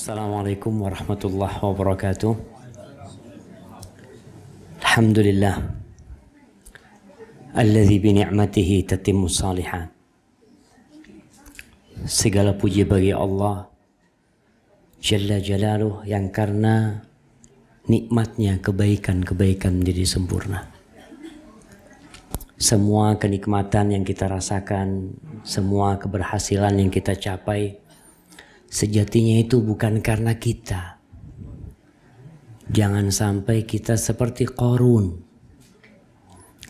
Assalamualaikum warahmatullahi wabarakatuh. Alhamdulillah alladzi bi ni'matihi tatimmu shalihat. Segala puji bagi Allah Jalla Jalaluh yang karena nikmatnya kebaikan-kebaikan menjadi sempurna. Semua kenikmatan yang kita rasakan, semua keberhasilan yang kita capai, sejatinya itu bukan karena kita. Jangan sampai kita seperti Qarun.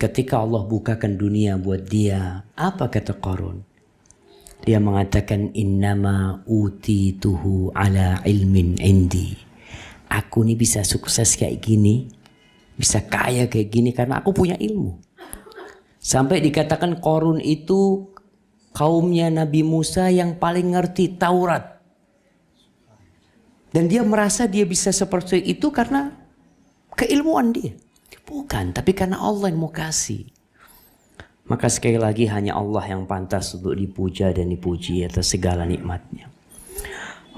Ketika Allah bukakan dunia buat dia, apa kata Qarun? Dia mengatakan innama utituhu ala ilmin indi. Aku ini bisa sukses kayak gini, bisa kaya kayak gini karena aku punya ilmu. Sampai dikatakan Qarun itu kaumnya Nabi Musa yang paling ngerti Taurat. Dan dia merasa dia bisa seperti itu karena keilmuan dia. Bukan, tapi karena Allah yang mau kasih. Maka sekali lagi hanya Allah yang pantas untuk dipuja dan dipuji atas segala nikmatnya.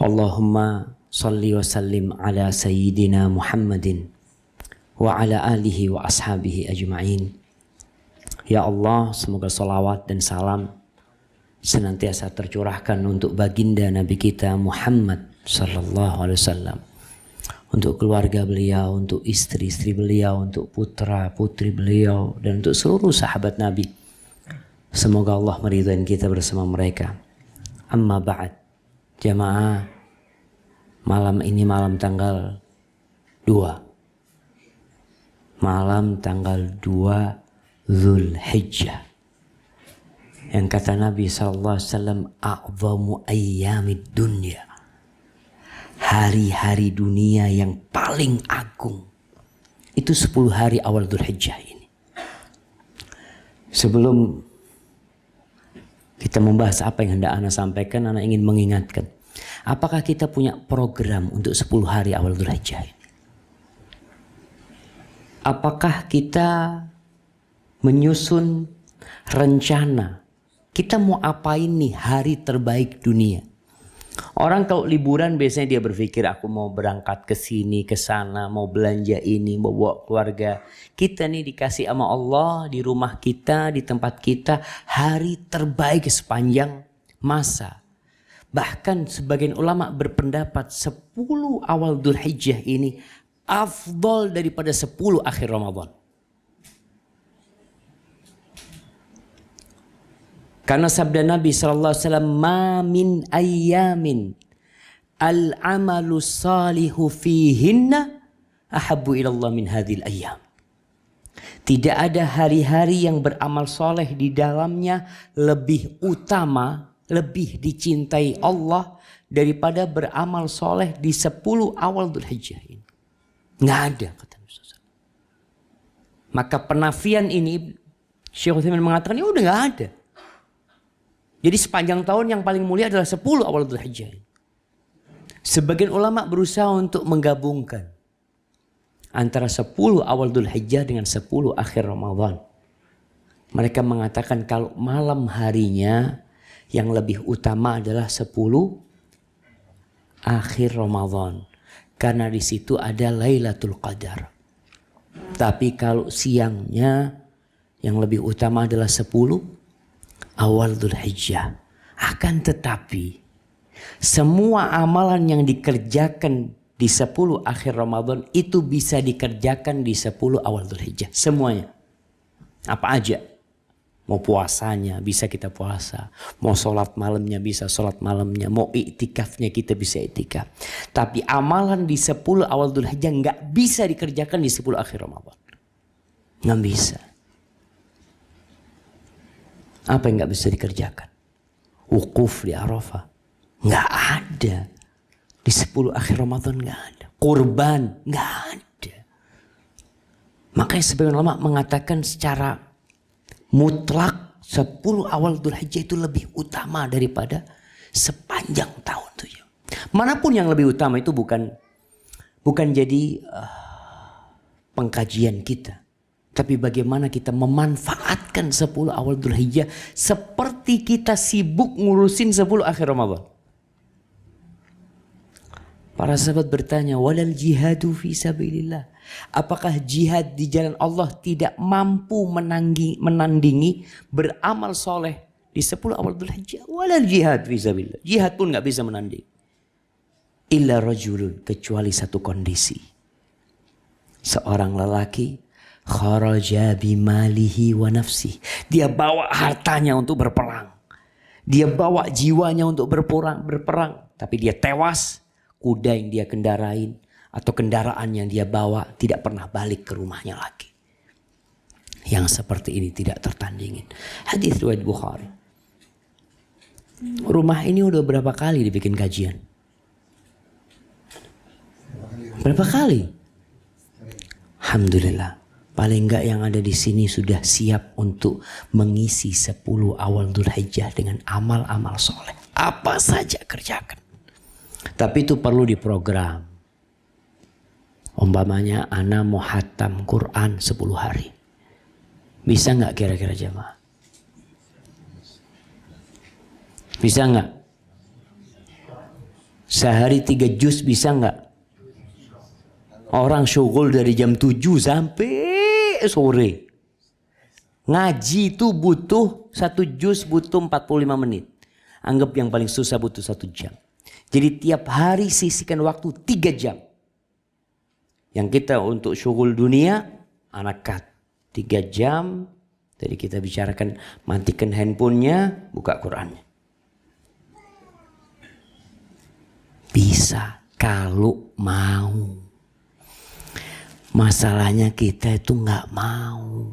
Allahumma salli wa sallim ala sayyidina Muhammadin wa ala alihi wa ashabihi ajma'in. Ya Allah, semoga salawat dan salam senantiasa tercurahkan untuk baginda Nabi kita Muhammad sallallahu alaihi wasallam, untuk keluarga beliau, untuk istri-istri beliau, untuk putra-putri beliau, dan untuk seluruh sahabat Nabi. Semoga Allah meridhai kita bersama mereka. Amma ba'd. Jamaah, malam ini malam tanggal 2. Malam tanggal 2 Dzulhijjah. Yang kata Nabi SAW, a'zamu ayyamid dunya. Hari-hari dunia yang paling agung. Itu 10 hari awal Dzulhijjah ini. Sebelum kita membahas apa yang hendak Ana sampaikan, Ana ingin mengingatkan. Apakah kita punya program untuk 10 hari awal Dzulhijjah ini? Apakah kita menyusun rencana? Kita mau apain nih hari terbaik dunia? Orang kalau liburan biasanya dia berpikir aku mau berangkat ke sini, ke sana, mau belanja ini, mau bawa keluarga. Kita nih dikasih sama Allah di rumah kita, di tempat kita, hari terbaik sepanjang masa. Bahkan sebagian ulama berpendapat 10 awal Dzulhijjah ini afdal daripada 10 akhir Ramadan. Karena sabda Nabi SAW, ma min ayyamin al-amalu salihu fihinna ahabbu ilallah min hadhil ayyam. Tidak ada hari-hari yang beramal soleh di dalamnya lebih utama, lebih dicintai Allah daripada beramal soleh di 10 awal Dzulhijjah ini. Nggak ada, kata Nabi SAW. Maka penafian ini, Syekh Utsaimin mengatakan, ya udah nggak ada. Jadi sepanjang tahun yang paling mulia adalah 10 awal Dzulhijjah. Sebagian ulama berusaha untuk menggabungkan antara 10 awal Dzulhijjah dengan 10 akhir Ramadan. Mereka mengatakan kalau malam harinya yang lebih utama adalah 10 akhir Ramadan. Karena di situ ada Lailatul Qadar. Tapi kalau siangnya yang lebih utama adalah 10 awal Dzulhijjah. Akan tetapi semua amalan yang dikerjakan di 10 akhir Ramadan itu bisa dikerjakan di 10 awal Dzulhijjah. Semuanya. Apa aja. Mau puasanya bisa kita puasa. Mau sholat malamnya bisa sholat malamnya. Mau iktikafnya kita bisa iktikaf. Tapi amalan di 10 awal Dzulhijjah nggak bisa dikerjakan di 10 akhir Ramadan. Nggak bisa. Apa yang gak bisa dikerjakan? Wukuf di Arafah. Gak ada. Di 10 akhir Ramadan gak ada. Kurban gak ada. Makanya sebagian ulama mengatakan secara mutlak 10 awal Dzulhijjah itu lebih utama daripada sepanjang tahun tuh. Manapun yang lebih utama itu bukan jadi pengkajian kita. Tapi bagaimana kita memanfaatkan 10 awal Dzulhijjah seperti kita sibuk ngurusin 10 akhir Ramadan. Para sahabat bertanya, walal jihadu fi sabilillah. Apakah jihad di jalan Allah tidak mampu menandingi beramal soleh di 10 awal Dzulhijjah? Walal jihad fi sabilillah. Jihad pun gak bisa menanding. Illa rajulun, kecuali satu kondisi. Seorang lelaki kharaja bimalihi wa nafsih. Dia bawa hartanya untuk berperang. Dia bawa jiwanya untuk berperang. Tapi dia tewas. Kuda yang dia kendarain atau kendaraan yang dia bawa tidak pernah balik ke rumahnya lagi. Yang seperti ini tidak tertandingin. Hadis riwayat Bukhari. Rumah ini udah berapa kali dibikin kajian? Berapa kali? Alhamdulillah. Paling enggak yang ada di sini sudah siap untuk mengisi 10 awal Dzulhijjah dengan amal-amal soleh. Apa saja kerjakan. Tapi itu perlu diprogram. Umpamanya ana mau hatam Quran 10 hari. Bisa nggak kira-kira jemaah? Bisa nggak? Sehari 3 juz bisa nggak? Orang syughul dari jam 7 sampai sore. Ngaji itu butuh 1 juz butuh 45 menit. Anggap yang paling susah butuh 1 jam. Jadi tiap hari sisihkan waktu 3 jam. Yang kita untuk syughul dunia, anak cut 3 jam. Jadi kita bicarakan matikan handphonenya, buka Qurannya. Bisa kalau mau. Masalahnya kita itu nggak mau.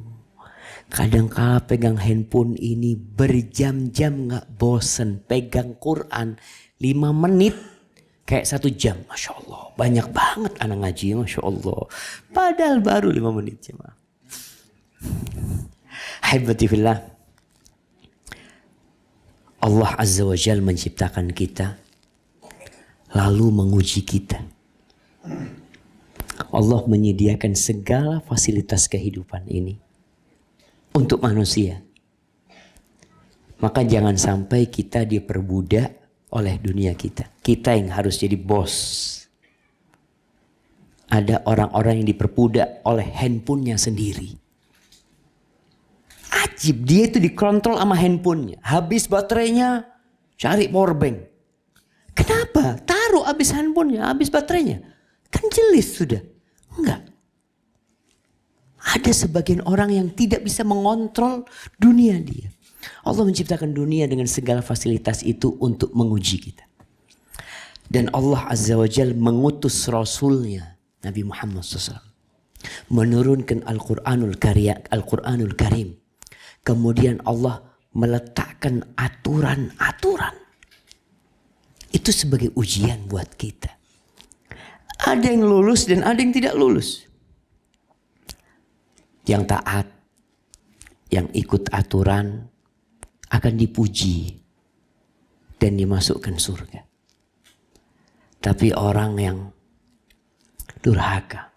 Kadang-kala pegang handphone ini berjam-jam nggak bosen. Pegang Quran 5 menit kayak 1 jam. Masya Allah. Banyak banget anak ngaji. Masya Allah. Padahal baru 5 menit. Haibati fillah. Allah Azza wa Jal menciptakan kita. Lalu menguji kita. Allah menyediakan segala fasilitas kehidupan ini. Untuk manusia. Maka jangan sampai kita diperbudak oleh dunia kita. Kita yang harus jadi bos. Ada orang-orang yang diperbudak oleh handphonenya sendiri. Ajib, dia itu dikontrol sama handphonenya. Habis baterainya, cari powerbank. Kenapa? Taruh habis handphonenya, habis baterainya. Kan jelas sudah. Enggak. Ada sebagian orang yang tidak bisa mengontrol dunia dia. Allah menciptakan dunia dengan segala fasilitas itu untuk menguji kita. Dan Allah Azza wa Jal mengutus Rasulnya Nabi Muhammad SAW. Menurunkan Al-Quranul Karim. Kemudian Allah meletakkan aturan-aturan. Itu sebagai ujian buat kita. Ada yang lulus dan ada yang tidak lulus. Yang taat, yang ikut aturan akan dipuji dan dimasukkan surga. Tapi orang yang durhaka,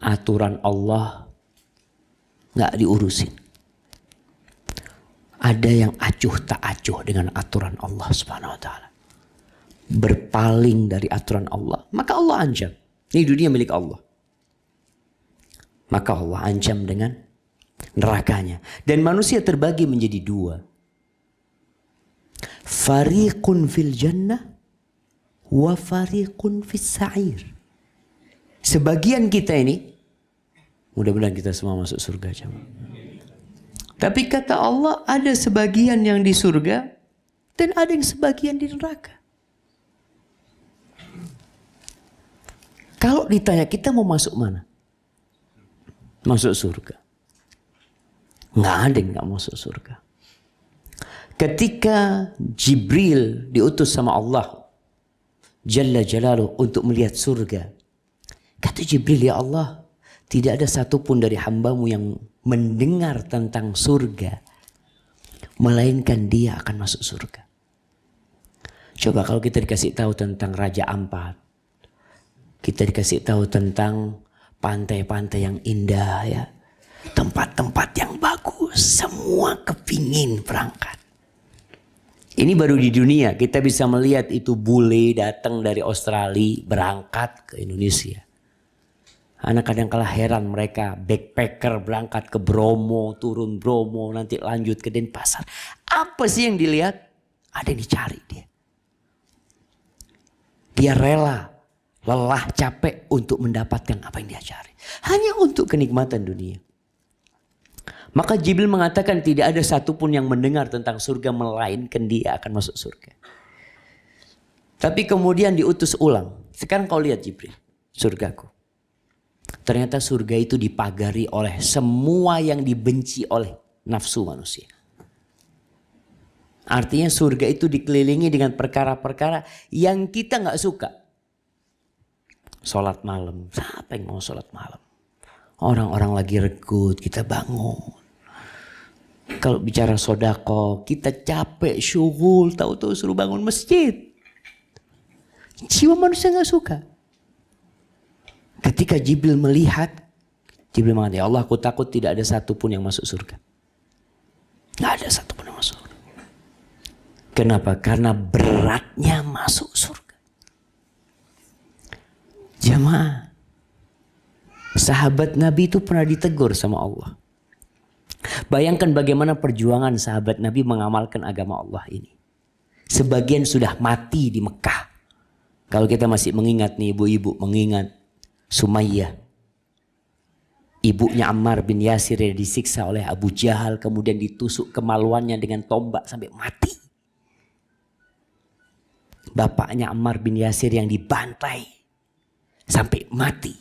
aturan Allah nggak diurusin. Ada yang acuh tak acuh dengan aturan Allah Subhanahu wa taala. Berpaling dari aturan Allah, maka Allah ancam. Ini dunia milik Allah. Maka Allah ancam dengan nerakanya. Dan manusia terbagi menjadi 2. Fariqun fil jannah wa fariqun fis sa'ir. Sebagian kita ini, mudah-mudahan kita semua masuk surga. Tapi kata Allah, ada sebagian yang di surga dan ada yang sebagian di neraka. Kalau ditanya kita mau masuk mana? Masuk surga. Nggak ada yang nggak masuk surga. Ketika Jibril diutus sama Allah Jalla Jalaluh untuk melihat surga, kata Jibril, ya Allah, tidak ada satupun dari hambamu yang mendengar tentang surga melainkan dia akan masuk surga. Coba kalau kita dikasih tahu tentang Raja Ampat, kita dikasih tahu tentang pantai-pantai yang indah, ya, tempat-tempat yang bagus, semua kepingin berangkat. Ini baru di dunia kita bisa melihat itu bule datang dari Australia berangkat ke Indonesia. Anak kadang kala heran mereka backpacker berangkat ke Bromo, turun Bromo, nanti lanjut ke Denpasar. Apa sih yang dilihat? Ada yang dicari dia. Dia rela, lelah, capek untuk mendapatkan apa yang dia cari. Hanya untuk kenikmatan dunia. Maka Jibril mengatakan tidak ada satupun yang mendengar tentang surga melainkan dia akan masuk surga. Tapi kemudian diutus ulang. Sekarang kau lihat Jibril, surgaku. Ternyata surga itu dipagari oleh semua yang dibenci oleh nafsu manusia. Artinya surga itu dikelilingi dengan perkara-perkara yang kita nggak suka. Sholat malam, siapa yang mau sholat malam? Orang-orang lagi regut, kita bangun. Kalau bicara sodako, kita capek, syughul, tahu-tahu suruh bangun masjid. Jiwa manusia nggak suka. Ketika Jibril melihat, Jibril mengatakan, ya Allah, aku takut tidak ada satupun yang masuk surga. Nggak ada satupun yang masuk surga. Kenapa? Karena beratnya masuk surga. Jamaah, sahabat Nabi itu pernah ditegur sama Allah. Bayangkan bagaimana perjuangan sahabat Nabi mengamalkan agama Allah ini. Sebagian sudah mati di Mekah. Kalau kita masih mengingat nih ibu-ibu, mengingat Sumayyah, ibunya Ammar bin Yasir yang disiksa oleh Abu Jahal, kemudian ditusuk kemaluannya dengan tombak sampai mati. Bapaknya Ammar bin Yasir yang dibantai sampai mati.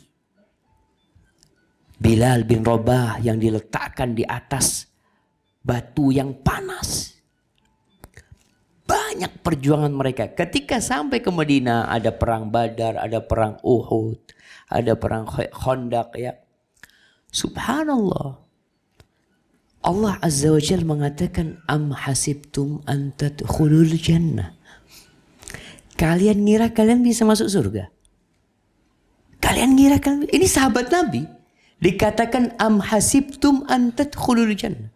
Bilal bin Rabah yang diletakkan di atas batu yang panas. Banyak perjuangan mereka. Ketika sampai ke Madinah, ada perang Badar, ada perang Uhud, ada perang Khandaq ya. Subhanallah. Allah Azza wa Jalla mengatakan, am hasibtum an tadkhulul jannah. Kalian ngira kalian bisa masuk surga? Kalian ngira kalian, ini sahabat Nabi dikatakan am hasibtum an tadkhulul jannah.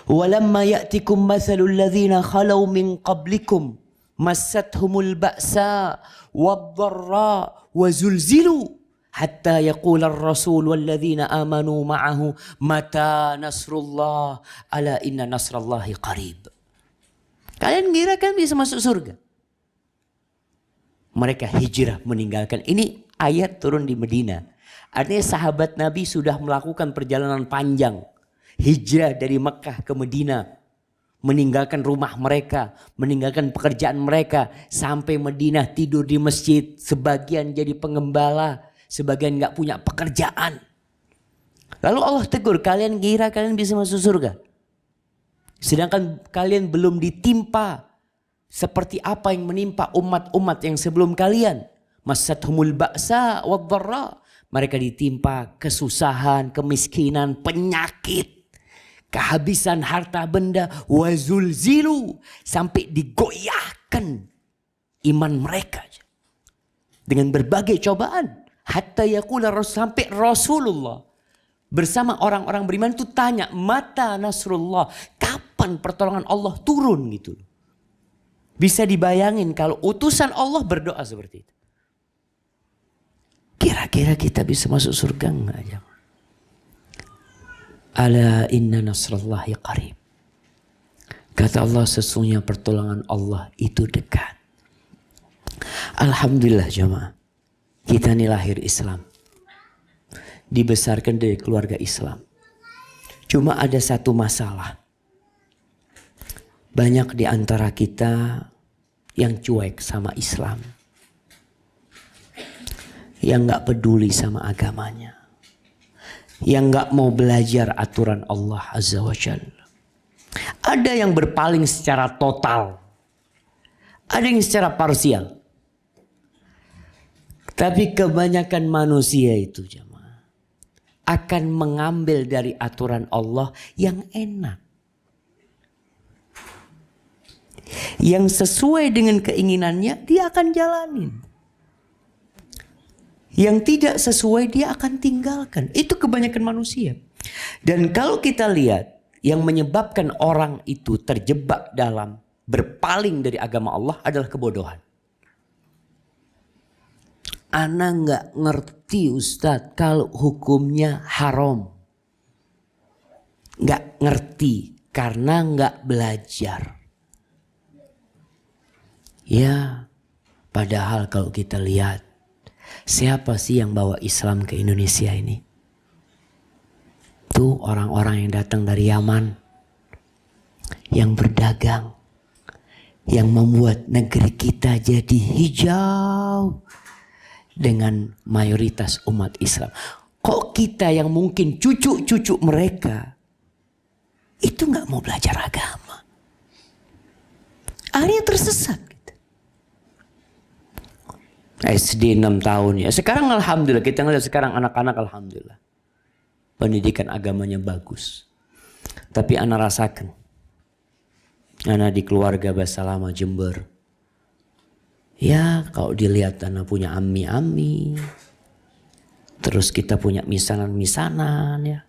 Walamma ya'tikum mathalul ladzina khalau min qablikum massathumul ba'sa wad-dharra wa zulzilu hatta yaqula ar-rasul walladzina amanu ma'ahu mata nasrullah ala inna nasrallahi qarib. Kalian kira kan bisa masuk surga? Mereka hijrah meninggalkan. Ini ayat turun di Medina. Artinya sahabat Nabi sudah melakukan perjalanan panjang. Hijrah dari Mekah ke Medina. Meninggalkan rumah mereka, meninggalkan pekerjaan mereka. Sampai Madinah tidur di masjid. Sebagian jadi pengembala, sebagian gak punya pekerjaan. Lalu Allah tegur, kalian kira kalian bisa masuk surga? Sedangkan kalian belum ditimpa seperti apa yang menimpa umat-umat yang sebelum kalian. Massathumul ba'sa wad-dharra. Mereka ditimpa kesusahan, kemiskinan, penyakit, kehabisan harta benda, wazulzilu, sampai digoyahkan iman mereka dengan berbagai cobaan. Hatta yaqula, sampai Rasulullah bersama orang-orang beriman itu tanya, mata nasrullah, kapan pertolongan Allah turun gitu. Bisa dibayangin kalau utusan Allah berdoa seperti itu. Kira-kira kita bisa masuk surga enggak? Ala inna nasrallahi qarib. Kata Allah, sesungguhnya pertolongan Allah itu dekat. Alhamdulillah jemaah. Kita ini lahir Islam. Dibesarkan dari keluarga Islam. Cuma ada satu masalah. Banyak di antara kita yang cuek sama Islam. Yang gak peduli sama agamanya. Yang gak mau belajar aturan Allah Azza wa Jalla. Ada yang berpaling secara total. Ada yang secara parsial. Tapi kebanyakan manusia itu jemaah akan mengambil dari aturan Allah yang enak. Yang sesuai dengan keinginannya dia akan jalanin. Yang tidak sesuai dia akan tinggalkan. Itu kebanyakan manusia. Dan kalau kita lihat yang menyebabkan orang itu terjebak dalam berpaling dari agama Allah adalah kebodohan. Ana nggak ngerti Ustadz kalau hukumnya haram. Nggak ngerti karena nggak belajar. Ya, padahal kalau kita lihat, siapa sih yang bawa Islam ke Indonesia ini? Tuh orang-orang yang datang dari Yaman, yang berdagang, yang membuat negeri kita jadi hijau dengan mayoritas umat Islam. Kok kita yang mungkin cucu-cucu mereka itu nggak mau belajar agama? Akhirnya tersesat. SD 6 tahun ya. Sekarang alhamdulillah kita ngeliat sekarang anak-anak alhamdulillah. Pendidikan agamanya bagus. Tapi ana rasakan. Ana di keluarga Basalama Jember. Ya kalau dilihat ana punya ami-ami. Terus kita punya misanan-misanan ya.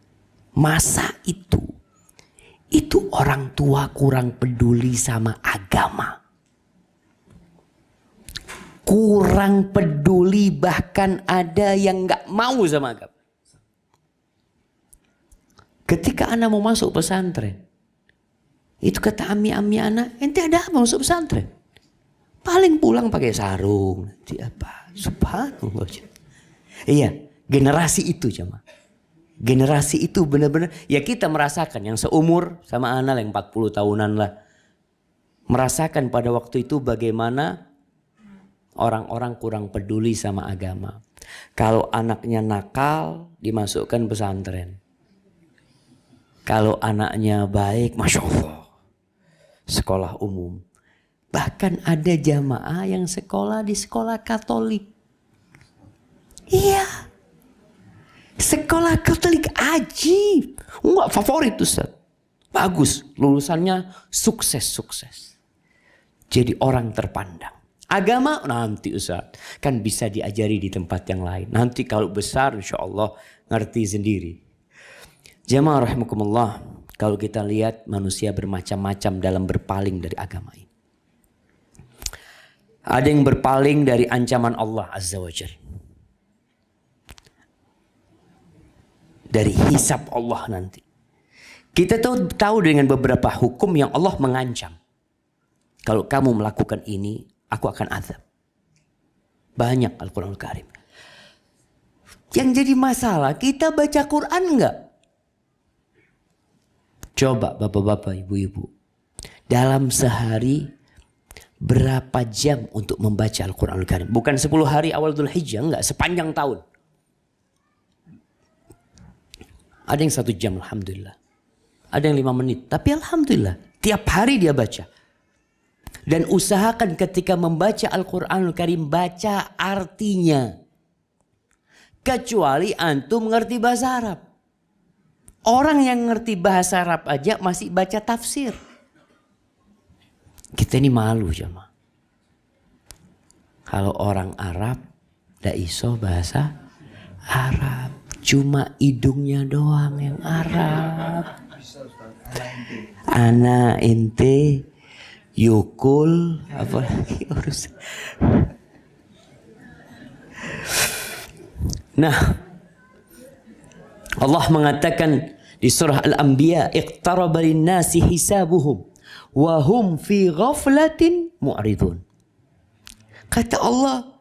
Masa itu orang tua kurang peduli sama agama. Kurang peduli, bahkan ada yang gak mau sama agama. Ketika anak mau masuk pesantren, itu kata ami-ami anak, ente ada apa masuk pesantren? Paling pulang pakai sarung, nanti apa? Subhanallah. Iya, generasi itu cuma. Generasi itu benar-benar, ya kita merasakan yang seumur sama anak yang 40 tahunan lah. Merasakan pada waktu itu bagaimana orang-orang kurang peduli sama agama. Kalau anaknya nakal, dimasukkan pesantren. Kalau anaknya baik, Masya Allah, sekolah umum. Bahkan ada jamaah yang sekolah di sekolah Katolik. Iya. Sekolah Katolik ajib. Enggak favorit Ustaz. Bagus, lulusannya sukses. Jadi orang terpandang. Agama nanti Ustaz, kan bisa diajari di tempat yang lain. Nanti kalau besar insya Allah ngerti sendiri. Jamaah rahimakumullah, kalau kita lihat manusia bermacam-macam dalam berpaling dari agama ini. Ada yang berpaling dari ancaman Allah Azza wa Jalla. Dari hisab Allah nanti. Kita tahu dengan beberapa hukum yang Allah mengancam. Kalau kamu melakukan ini, aku akan azab. Banyak Al-Quranul Karim. Yang jadi masalah, kita baca Quran enggak? Coba bapak-bapak, ibu-ibu. Dalam sehari, berapa jam untuk membaca Al-Quranul Karim? Bukan 10 hari awal Dzul Hijjah, enggak. Sepanjang tahun. Ada yang 1 jam, alhamdulillah. Ada yang 5 menit. Tapi alhamdulillah, tiap hari dia baca. Dan usahakan ketika membaca Al-Quranul Karim, baca artinya. Kecuali antum mengerti bahasa Arab. Orang yang ngerti bahasa Arab aja masih baca tafsir. Kita ini malu jemaah. Kalau orang Arab, tidak iso bahasa Arab. Cuma hidungnya doang yang Arab. Ana ente yukul apa lagi urus. Nah, Allah mengatakan di surah Al-Anbiya, iqtaraba lin-nasi hisabuhum wa hum fi ghaflatin mu'ridun. Kata Allah,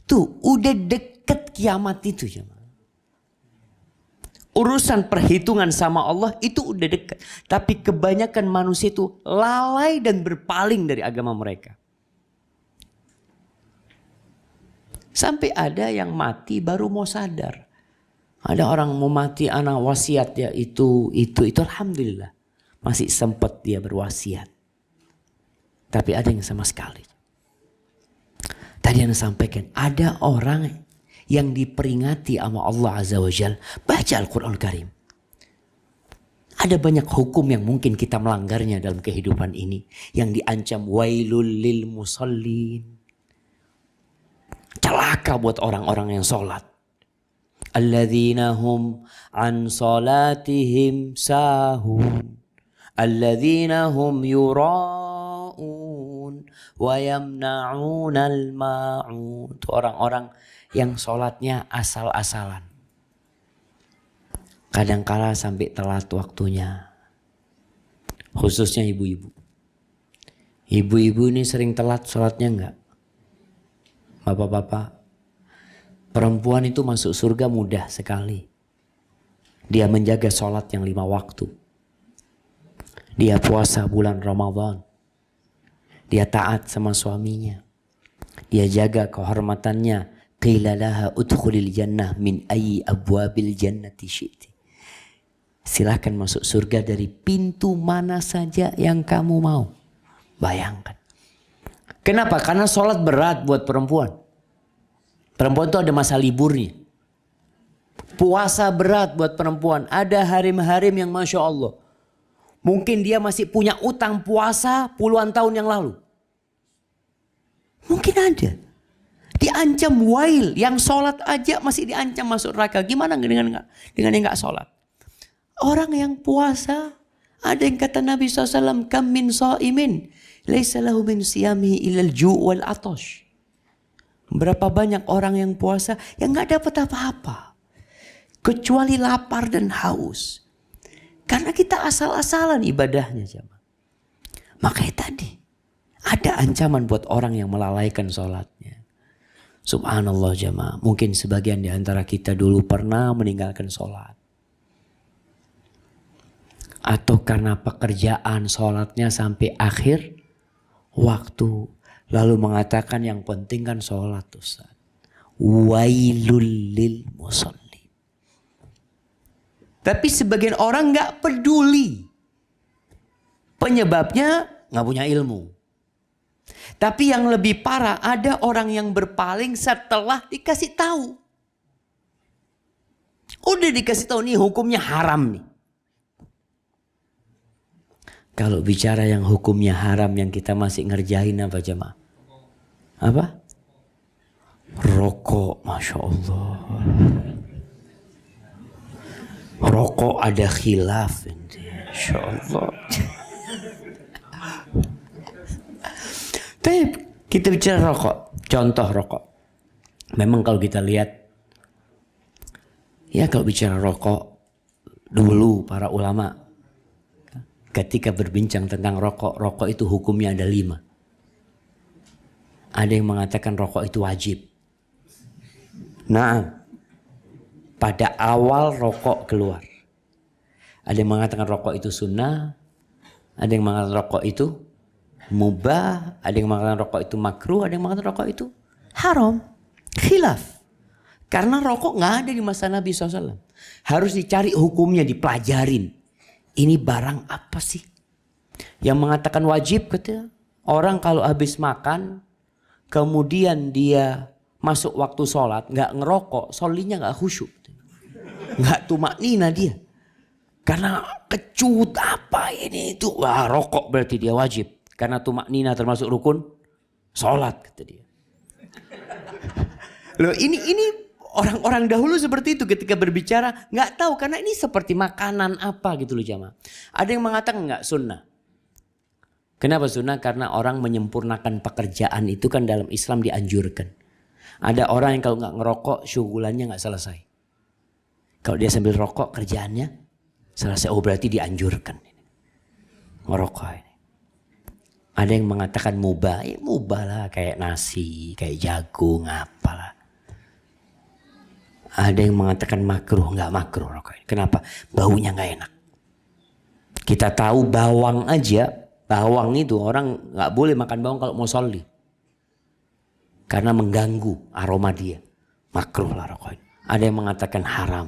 tuh udah dekat kiamat itu jemaah. Urusan perhitungan sama Allah itu udah dekat. Tapi kebanyakan manusia itu lalai dan berpaling dari agama mereka. Sampai ada yang mati baru mau sadar. Ada orang mau mati anak wasiat ya itu alhamdulillah. Masih sempat dia berwasiat. Tapi ada yang sama sekali. Tadi Anda sampaikan ada orang yang diperingati sama Allah Azza wa Jalla, baca Al-Quran Al-Karim. Ada banyak hukum yang mungkin kita melanggarnya dalam kehidupan ini. Yang diancam wailul lil musallin. Celaka buat orang-orang yang sholat. Alladzina hum an salatihim sahun. Alladzina hum yura'un. yuraun wa yamna'unal ma'un. Itu orang-orang yang sholatnya asal-asalan. Kadangkala sampai telat waktunya. Khususnya ibu-ibu. Ibu-ibu ini sering telat sholatnya enggak? Bapak-bapak, perempuan itu masuk surga mudah sekali. Dia menjaga sholat yang 5 waktu. Dia puasa bulan Ramadan. Dia taat sama suaminya. Dia jaga kehormatannya. Qila laha udkhulil jannah min ayyi abwabil jannati syi'ti. Silakan masuk surga dari pintu mana saja yang kamu mau. Bayangkan. Kenapa? Karena sholat berat buat perempuan. Perempuan itu ada masa liburnya. Puasa berat buat perempuan. Ada harim-harim yang Masya Allah. Mungkin dia masih punya utang puasa puluhan tahun yang lalu. Mungkin ada. Diancam wail. Yang sholat aja masih diancam masuk neraka. Gimana dengan yang gak sholat? Orang yang puasa. Ada yang kata Nabi SAW. Kam min sa'imin. Laisa lahu min siyamihi ilal ju' wal atash. Berapa banyak orang yang puasa yang gak dapat apa-apa. Kecuali lapar dan haus. Karena kita asal-asalan ibadahnya. Jamaah. Makanya tadi. Ada ancaman buat orang yang melalaikan sholatnya. Subhanallah jamaah. Mungkin sebagian di antara kita dulu pernah meninggalkan sholat. Atau karena pekerjaan sholatnya sampai akhir waktu. Lalu mengatakan yang penting kan sholat Ustaz. Wailul lil musalli. Tapi sebagian orang gak peduli. Penyebabnya gak punya ilmu. Tapi yang lebih parah ada orang yang berpaling setelah dikasih tahu. Udah dikasih tahu nih hukumnya haram nih. Kalau bicara yang hukumnya haram yang kita masih ngerjain apa jemaah? Apa? Rokok, Masya Allah. Rokok ada khilaf. Masya Allah. Tapi kita bicara rokok. Contoh rokok. Memang kalau kita lihat. Ya kalau bicara rokok. Dulu para ulama. Ketika berbincang tentang rokok. Rokok itu hukumnya ada 5. Ada yang mengatakan rokok itu wajib. Nah. Pada awal rokok keluar. Ada yang mengatakan rokok itu sunnah. Ada yang mengatakan rokok itu mubah. Ada yang mengatakan rokok itu makruh. Ada yang mengatakan rokok itu haram. Khilaf. Karena rokok gak ada di masa Nabi SAW. Harus dicari hukumnya, dipelajarin. Ini barang apa sih? Yang mengatakan wajib katanya. Orang kalau habis makan. Kemudian dia masuk waktu sholat. Gak ngerokok. Sholinya gak khusyuk. Gak tumaknina dia. Karena kecut apa ini itu. Wah rokok berarti dia wajib. Karena tumaknina termasuk rukun sholat kata dia. Loh ini orang-orang dahulu seperti itu ketika berbicara. Gak tahu karena ini seperti makanan apa gitu loh jamaah. Ada yang mengatakan gak sunnah. Kenapa sunnah? Karena orang menyempurnakan pekerjaan itu kan dalam Islam dianjurkan. Ada orang yang kalau gak ngerokok syugulannya gak selesai. Kalau dia sambil rokok kerjaannya selesai. Oh berarti dianjurkan. Ngerokok ini. Ada yang mengatakan mubah. Ya mubah lah kayak nasi, kayak jagung, apalah. Ada yang mengatakan makruh. Enggak makruh rokok ini. Kenapa? Baunya gak enak. Kita tahu bawang aja. Bawang itu orang gak boleh makan bawang kalau mau sholli. Karena mengganggu aroma dia. Makruh lah rokok ini. Ada yang mengatakan haram.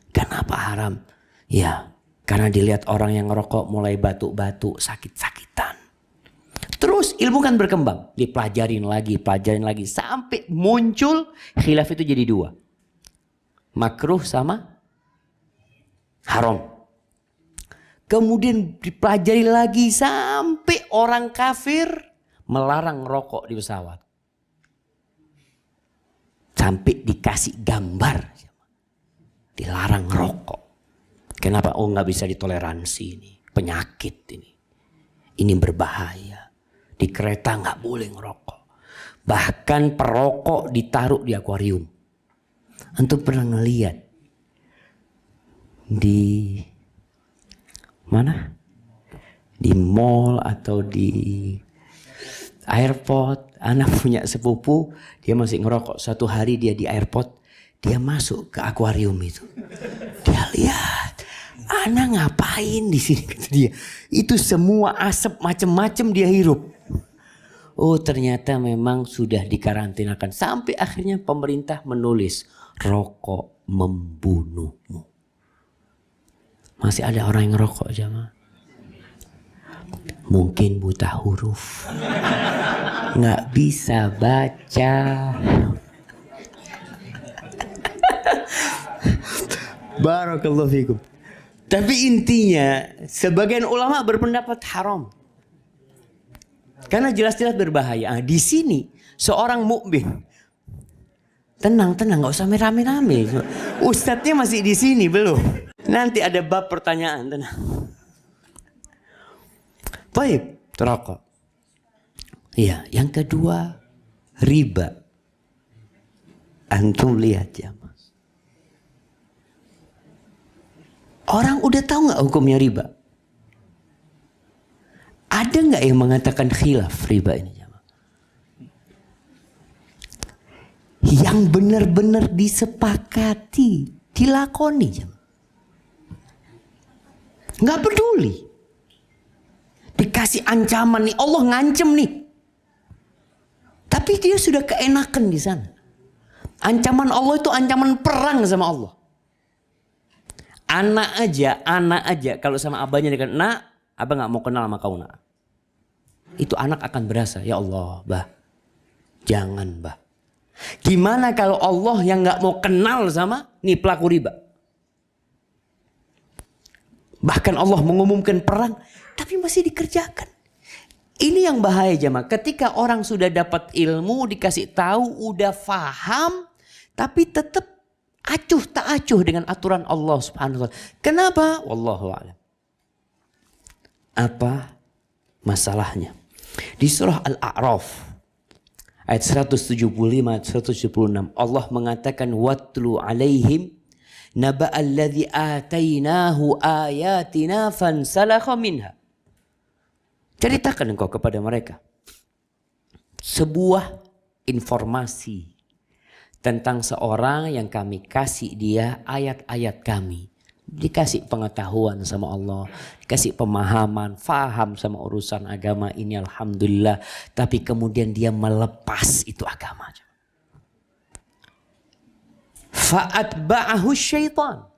Kenapa haram? Ya, karena dilihat orang yang ngerokok mulai batuk-batuk, sakit-sakitan. Terus ilmu kan berkembang. Dipelajarin lagi, sampai muncul khilaf itu jadi 2. Makruh sama haram. Kemudian dipelajari lagi sampai orang kafir melarang rokok di pesawat. Sampai dikasih gambar. Dilarang rokok. Kenapa? Oh nggak bisa ditoleransi ini. Penyakit ini. Ini berbahaya. Di kereta nggak boleh ngerokok. Bahkan perokok ditaruh di akuarium. Antum pernah ngeliat di mana? Di mall atau di airport. Anak punya sepupu, dia masih ngerokok. Suatu hari dia di airport, dia masuk ke akuarium itu. Dia lihat, anak ngapain di sini, kata dia. Itu semua asap macam-macam dia hirup. Oh, ternyata memang sudah dikarantinakan. Sampai akhirnya pemerintah menulis, rokok membunuhmu. Masih ada orang yang ngerokok, jamaah. Mungkin buta huruf, nggak bisa baca. Barakallahu fikum. Tapi intinya sebagian ulama berpendapat haram. Karena jelas-jelas berbahaya. Di sini seorang mukmin, tenang, nggak usah rame-rame. Ustadznya masih di sini belum. Nanti ada bab pertanyaan, tenang. Baik, rokok. Iya, yang kedua riba. Antum lihat ya, Mas. Orang udah tahu nggak hukumnya riba? Ada nggak yang mengatakan khilaf riba ini, jamaah? Yang benar-benar disepakati, dilakoni, jamaah. Nggak peduli. Dikasih ancaman nih, Allah ngancem nih. Tapi dia sudah keenakan di sana. Ancaman Allah itu ancaman perang sama Allah. Anak aja kalau sama abahnya dia kata, nak, abah nggak mau kenal sama kau, nak. Itu anak akan berasa, ya Allah, bah, jangan, bah. Gimana kalau Allah yang nggak mau kenal sama nih pelaku riba? Bahkan Allah mengumumkan perang, tapi masih dikerjakan. Ini yang bahaya, jamaah. Ketika orang sudah dapat ilmu, dikasih tahu, udah faham, tapi tetap acuh tak acuh dengan aturan Allah Subhanahu wa taala. Kenapa? Wallahu a'lam. Apa masalahnya? Di surah Al-A'raf ayat 175 176 Allah mengatakan watlu alaihim naba'alladzi atainahu ayatina fansalakha minha. Ceritakan engkau kepada mereka sebuah informasi tentang seorang yang kami kasih dia ayat-ayat kami. Dikasih pengetahuan sama Allah, dikasih pemahaman, faham sama urusan agama ini, alhamdulillah. Tapi kemudian dia melepas itu agama. Fa'atba'ahu syaitan.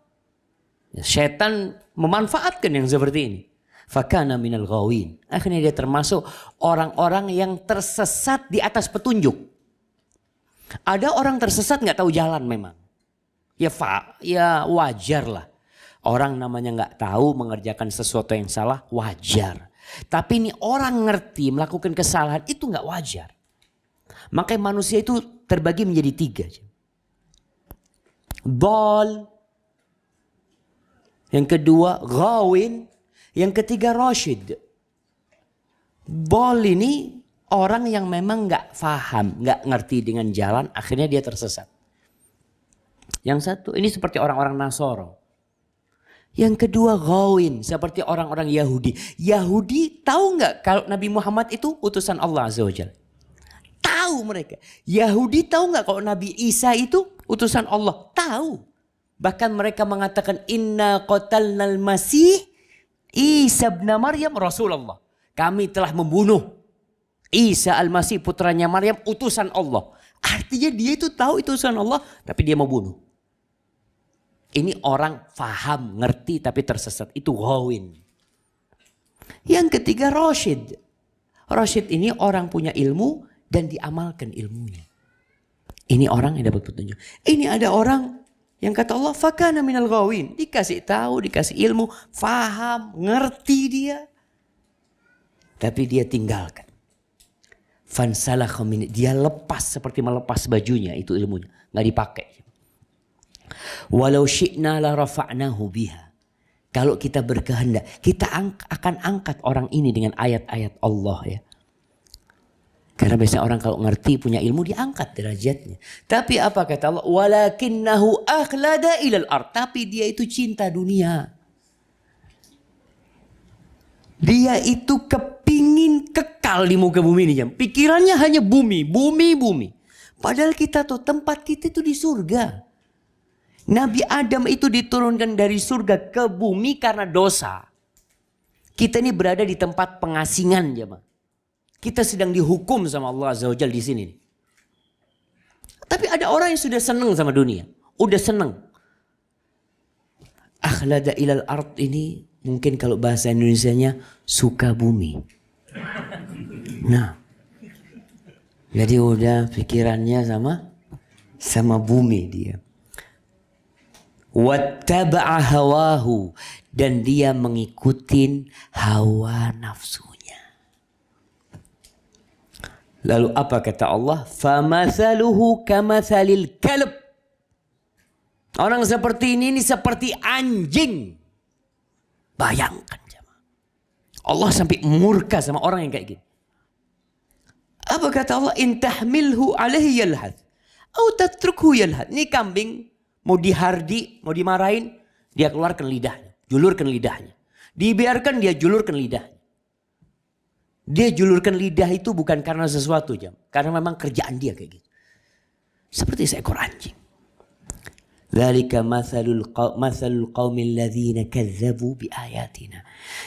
Syaitan memanfaatkan yang seperti ini. Fakana minal ghawin. Akhirnya dia termasuk orang-orang yang tersesat di atas petunjuk. Ada orang tersesat nggak tahu jalan memang. Ya wajar lah. Orang namanya nggak tahu mengerjakan sesuatu yang salah, wajar. Tapi ini orang ngerti melakukan kesalahan itu nggak wajar. Makanya manusia itu terbagi menjadi 3. Dol. Yang kedua ghawin. Yang ketiga rasyid. Dol ini orang yang memang nggak faham, nggak ngerti dengan jalan, akhirnya dia tersesat. Yang satu ini seperti orang-orang Nasoro. Yang kedua ghawin, seperti orang-orang Yahudi. Yahudi tahu nggak kalau Nabi Muhammad itu utusan Allah Azza wa Jalla? Tahu mereka. Yahudi tahu nggak kalau Nabi Isa itu utusan Allah? Tahu. Bahkan mereka mengatakan inna qatalnal masih Isa bin Maryam Rasulullah. Kami telah membunuh Isa al-Masih putranya Maryam utusan Allah. Artinya dia itu tahu itu utusan Allah tapi dia mau bunuh. Ini orang faham, ngerti tapi tersesat. Itu ghawin. Yang ketiga rasyid. Rasyid ini orang punya ilmu dan diamalkan ilmunya. Ini orang yang dapat petunjuk. Ini ada orang yang kata Allah fakana minal ghawin. Dikasih tahu, dikasih ilmu, faham, ngerti dia. Tapi dia tinggalkan. Fansalakha min, dia lepas seperti melepas bajunya, itu ilmunya, nggak dipakai. Walau syi'na la rafa'nahu biha. Kalau kita berkehendak, kita akan angkat orang ini dengan ayat-ayat Allah ya. Karena biasanya orang kalau ngerti punya ilmu diangkat derajatnya. Tapi apa kata Allah? Walakinnahu akhlada ilal ard. Tapi dia itu cinta dunia. Dia itu kepingin kekal di muka bumi ini. Pikirannya hanya bumi, bumi, bumi. Padahal kita tuh tempat kita itu di surga. Nabi Adam itu diturunkan dari surga ke bumi karena dosa. Kita ini berada di tempat pengasingan jemaah. Kita sedang dihukum sama Allah Azza wa Jalla di sini. Tapi ada orang yang sudah senang sama dunia. Udah senang. Akhlada ilal ard ini mungkin kalau bahasa Indonesianya suka bumi. Nah. Jadi udah pikirannya sama bumi dia. Wattaba'a hawahu. Dan dia mengikutin hawa nafsunya. Lalu apa kata Allah? Famathaluhu kamathalil kalb. Orang seperti ini seperti anjing. Bayangkan jemaah. Allah sampai murka sama orang yang kayak gini. Apa kata Allah? In tahmilhu alaihi yalhad au tatrukhu yalhad. Ini kambing mau dihardi, mau dimarahin, dia keluarkan lidahnya, julurkan lidahnya. Dibiarkan dia julurkan lidahnya. Dia julurkan lidah itu bukan karena sesuatu jam, karena memang kerjaan dia kayak gitu. Seperti seekor anjing. Dzalika mathalul qaumil ladzina kadzdzabu biayatina.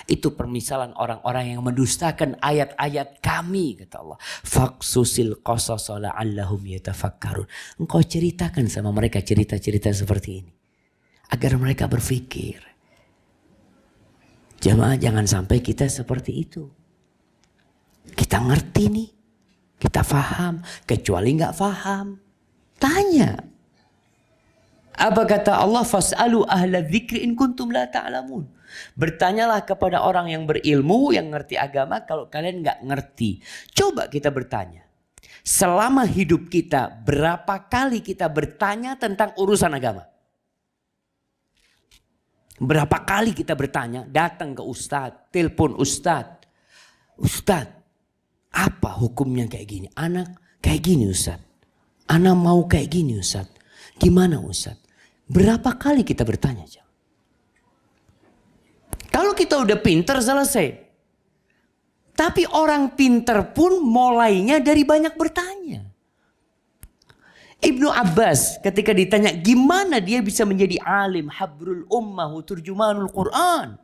Itu permisalan orang-orang yang mendustakan ayat-ayat kami kata Allah. Faqsusil qasasa la'allahum yatafakkarun. Engkau ceritakan sama mereka cerita-cerita seperti ini agar mereka berpikir. Jamaah jangan sampai kita seperti itu. Kita ngerti nih, kita faham, kecuali nggak faham, tanya. Apa kata Allah? Fas'alu ahla dzikri in kuntum la ta'lamun. Bertanyalah kepada orang yang berilmu, yang ngerti agama kalau kalian nggak ngerti. Coba kita bertanya. Selama hidup kita, berapa kali kita bertanya tentang urusan agama? Berapa kali kita bertanya, datang ke ustadz, telepon ustadz. Ustadz, apa hukumnya kayak gini? Anak kayak gini ustadz. Anak mau kayak gini ustadz. Gimana ustadz? Berapa kali kita bertanya? Kalau kita udah pinter selesai. Tapi orang pinter pun mulainya dari banyak bertanya. Ibnu Abbas ketika ditanya gimana dia bisa menjadi alim, habrul ummah, turjumanul Quran.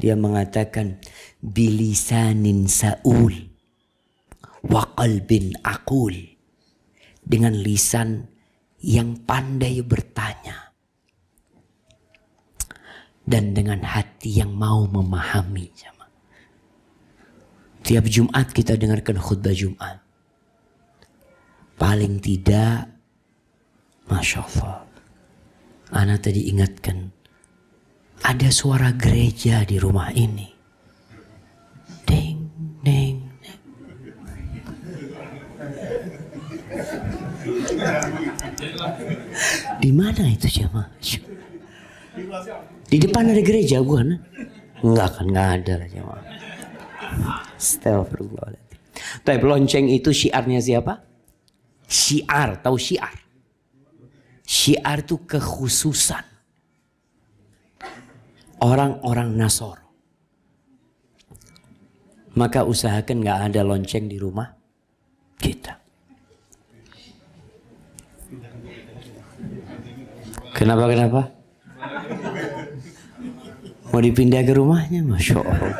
Dia mengatakan bilisanin saul wa qalbin aqul. Dengan lisan yang pandai bertanya. Dan dengan hati yang mau memahami. Tiap Jumat kita dengarkan khutbah Jumat. Paling tidak, Masya Allah. Ana tadi ingatkan. Ada suara gereja di rumah ini. Ding, ding, ding. Di mana itu jemaah? Di depan ada gereja bukan? Enggak kan, enggak ada lah jemaah. Astagfirullahaladzim. Tapi lonceng itu syiarnya siapa? Syiar, tahu syiar? Syiar itu kekhususan orang-orang Nasor. Maka usahakan gak ada lonceng di rumah kita. Kenapa? Mau dipindah ke rumahnya? Masya Allah.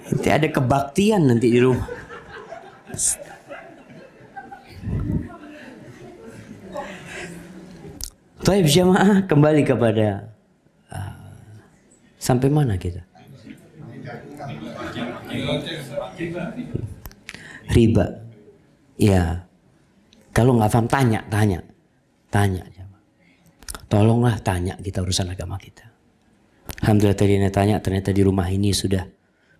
Nanti ada kebaktian nanti di rumah. Taib jamaah, kembali kepada sampai mana kita? Riba. Ya. Kalau nggak paham tanya. Tolonglah tanya kita urusan agama kita. Alhamdulillah tadi saya tanya, ternyata di rumah ini sudah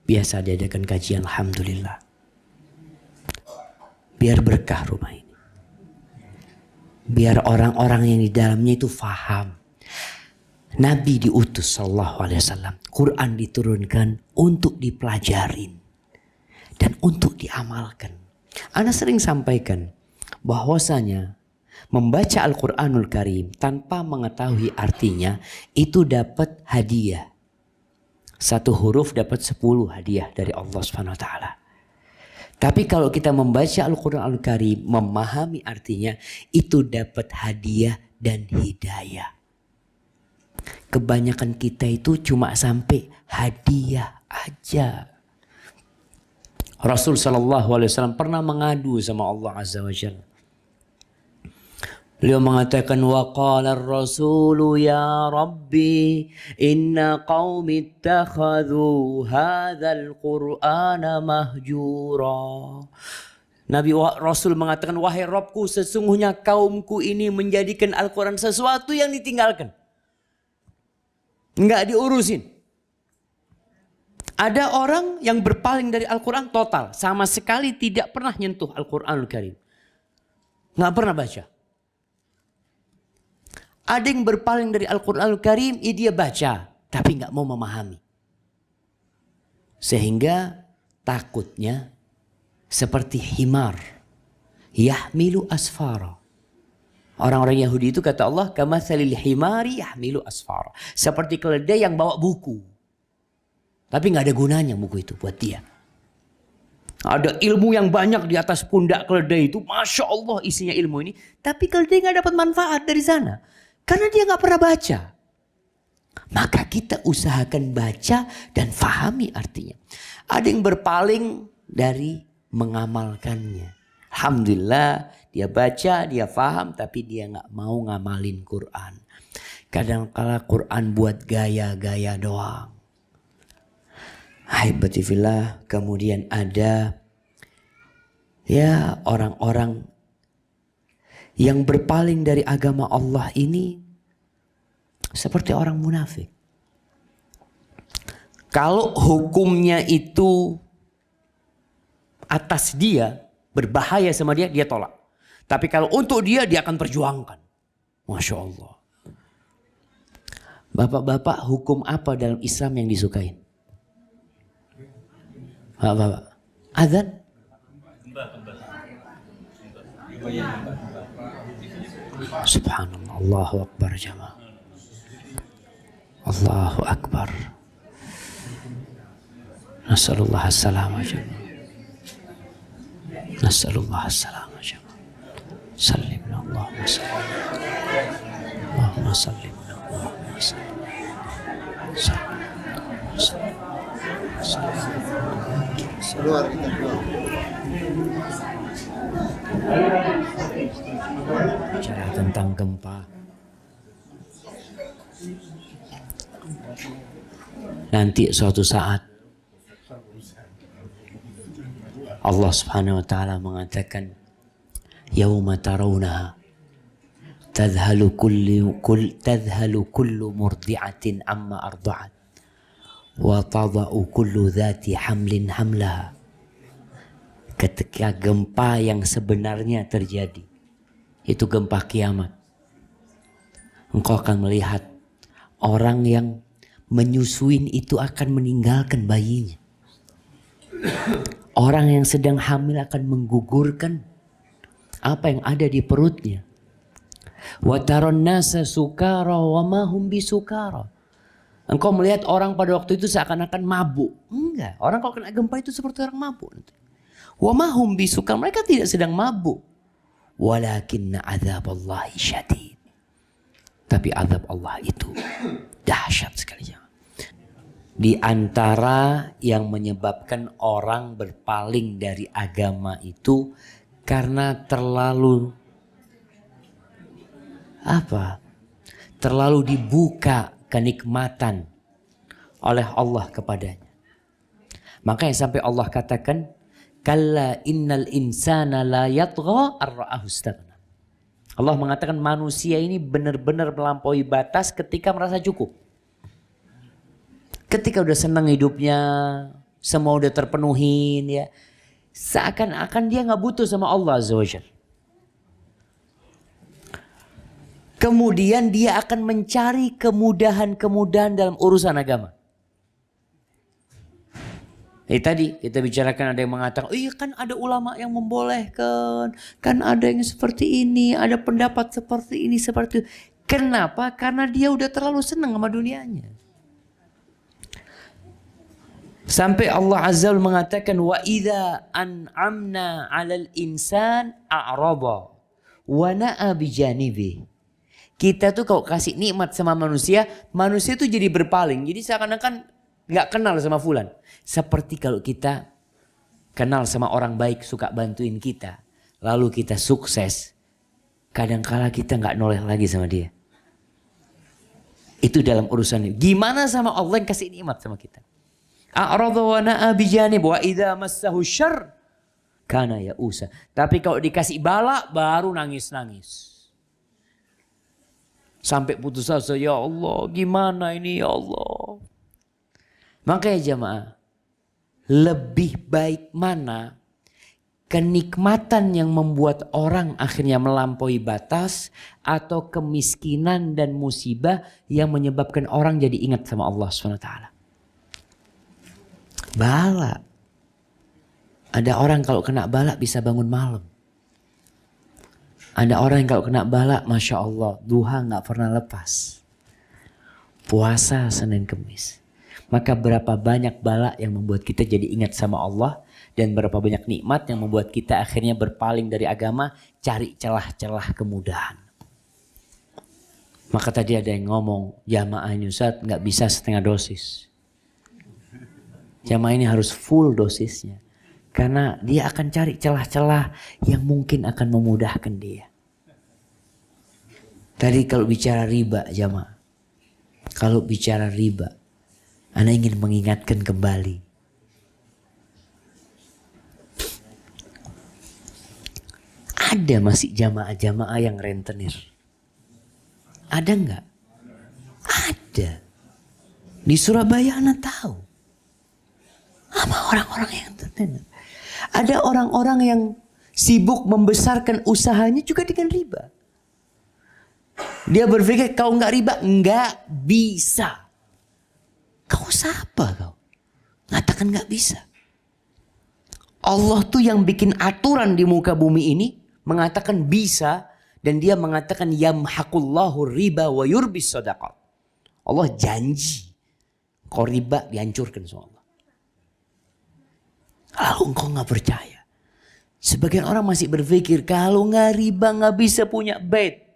biasa diadakan kajian. Alhamdulillah. Biar berkah rumah ini. Biar orang-orang yang di dalamnya itu faham. Nabi diutus sallallahu alaihi wasallam. Quran diturunkan untuk dipelajarin. dan untuk diamalkan. Ana sering sampaikan bahwasanya membaca Al-Quranul Karim tanpa mengetahui artinya itu dapat hadiah. Satu huruf dapat 10 hadiah dari Allah Subhanahu wa taala. Tapi kalau kita membaca Al-Quranul Karim, memahami artinya, itu dapat hadiah dan hidayah. Kebanyakan kita itu cuma sampai hadiah aja. Rasul SAW pernah mengadu sama Allah Azza wa Jalla. Beliau mengatakan, wa qala ar-rasulu ya rabbi inna qaumi ittakhadhu hadzal qur'ana mahjura. Nabi Rasul mengatakan, wahai Rabbku, sesungguhnya kaumku ini menjadikan Al-Quran sesuatu yang ditinggalkan. Enggak diurusin. Ada orang yang berpaling dari Al-Quran total. Sama sekali tidak pernah nyentuh Al-Quranul Karim. Enggak pernah baca. Ada yang berpaling dari Al-Quranul Karim, dia baca. Tapi enggak mau memahami. Sehingga takutnya seperti himar. Yahmilu asfara. Orang-orang Yahudi itu kata Allah, kamatsalil himari yahmilu asfara. Seperti keledai yang bawa buku. Tapi nggak ada gunanya buku itu buat dia. Ada ilmu yang banyak di atas pundak keledai itu. Masya Allah isinya ilmu ini. Tapi keledai nggak dapat manfaat dari sana. Karena dia nggak pernah baca. Maka kita usahakan baca dan fahami artinya. Ada yang berpaling dari mengamalkannya. Alhamdulillah dia baca, dia faham, tapi dia nggak mau ngamalin Quran. Kadang-kala Quran buat gaya-gaya doang. Haibatifillah, kemudian ada ya orang-orang yang berpaling dari agama Allah ini seperti orang munafik. Kalau hukumnya itu atas dia, berbahaya sama dia, dia tolak. Tapi kalau untuk dia, dia akan perjuangkan. Masya Allah. Bapak-bapak, hukum apa dalam Islam yang disukain? Bapak-bapak, azan? Subhanallah, Allahu Akbar jamaah. Allahu Akbar. Nasallallahu as-salama jamaah. Nasallallahu as-salama jamaah. Sallim Allahumma sallim. Allahumma sallim. Allahumma sallim. Keluar kita keluar. Bicara tentang gempa. Nanti suatu saat Allah Subhanahu wa taala mengatakan, "Yauma tarawunaha tadhhalu kullu murdi'atin amma arda'at wa tada'u kullu dhati hamlin hamlaha." Ketika gempa yang sebenarnya terjadi, itu gempa kiamat, engkau akan melihat orang yang menyusuin itu akan meninggalkan bayinya. Orang yang sedang hamil akan menggugurkan apa yang ada di perutnya. Wa taron nasa sukara wa ma hum bisukara. Engkau melihat orang pada waktu itu seakan-akan mabuk. Enggak, orang kalau kena gempa itu seperti orang mabuk. Wa ma hum bisukara, mereka tidak sedang mabuk. Walakinna adzaballahi syadid. Tapi azab Allah itu dahsyat sekali. Di antara yang menyebabkan orang berpaling dari agama itu karena terlalu terlalu dibuka kenikmatan oleh Allah kepadanya. Makanya sampai Allah katakan, kalla innal insana la yatgha ar-ra'ahu istaghna. Allah mengatakan manusia ini benar-benar melampaui batas ketika merasa cukup. Ketika udah senang hidupnya, semua udah terpenuhin ya, seakan-akan dia nggak butuh sama Allah Azza wa Jalla. Kemudian dia akan mencari kemudahan-kemudahan dalam urusan agama. Tadi kita bicarakan ada yang mengatakan, oh iya kan ada ulama yang membolehkan, kan ada yang seperti ini, ada pendapat seperti ini, seperti itu. Kenapa? Karena dia udah terlalu senang sama dunianya. Sampai Allah Azza wa mengatakan, wa idza an'amna 'alal insan a'rada wa na'a bijanibi. Kita tuh kalau kasih nikmat sama manusia, manusia tuh jadi berpaling. Jadi seakan-akan nggak kenal sama fulan. Seperti kalau kita kenal sama orang baik, suka bantuin kita, lalu kita sukses, kadangkala kita nggak noleh lagi sama dia. Itu dalam urusan ini. Gimana sama Allah yang kasih nikmat sama kita? A'radha wa na'a bijanib wa idza massahu syarr kana ya'usa. Tapi kalau dikasih bala baru nangis-nangis. Sampai putus asa, ya Allah, gimana ini ya Allah. Makanya jamaah, lebih baik mana kenikmatan yang membuat orang akhirnya melampaui batas atau kemiskinan dan musibah yang menyebabkan orang jadi ingat sama Allah SWT. Bala. Ada orang kalau kena bala bisa bangun malam. Ada orang yang kalau kena bala, Masya Allah, duha gak pernah lepas. Puasa Senin Kemis. Maka berapa banyak bala yang membuat kita jadi ingat sama Allah. Dan berapa banyak nikmat yang membuat kita akhirnya berpaling dari agama. Cari celah-celah kemudahan. Maka tadi ada yang ngomong, jamaah ini Ustaz gak bisa setengah dosis. Jamaah ini harus full dosisnya. Karena dia akan cari celah-celah yang mungkin akan memudahkan dia. Tadi kalau bicara riba jamaah. Kalau bicara riba. Ana ingin mengingatkan kembali. Ada masih jamaah-jamaah yang rentenir. Ada enggak? Ada. Di Surabaya Ana tahu. Sama orang-orang yang rentenir. Ada orang-orang yang sibuk membesarkan usahanya juga dengan riba. Dia berpikir kau enggak riba, enggak bisa. Kau siapa kau? Ngatakan gak bisa. Allah tuh yang bikin aturan di muka bumi ini. Mengatakan bisa. Dan dia mengatakan yamhaqullahu riba wa yurbis sadaqat. Allah janji. Kau riba dihancurkan sama Allah. Lalu engkau gak percaya. Sebagian orang masih berpikir kalau gak riba gak bisa punya bait.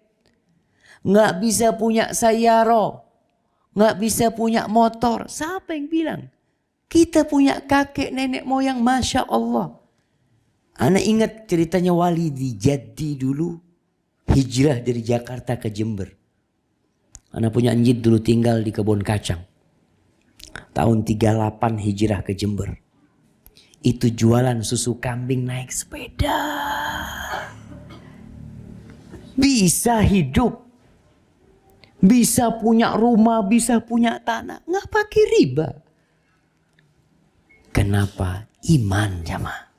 Gak bisa punya sayyaro. Nggak bisa punya motor. Siapa yang bilang? Kita punya kakek nenek moyang Masya Allah. Ana ingat ceritanya Walidi Jaddi dulu. Hijrah dari Jakarta ke Jember. Ana punya anjit dulu tinggal di kebun kacang. Tahun 38 hijrah ke Jember. Itu jualan susu kambing naik sepeda. Bisa hidup. Bisa punya rumah, bisa punya tanah. Nggak pakai riba. Kenapa? Iman jamaah.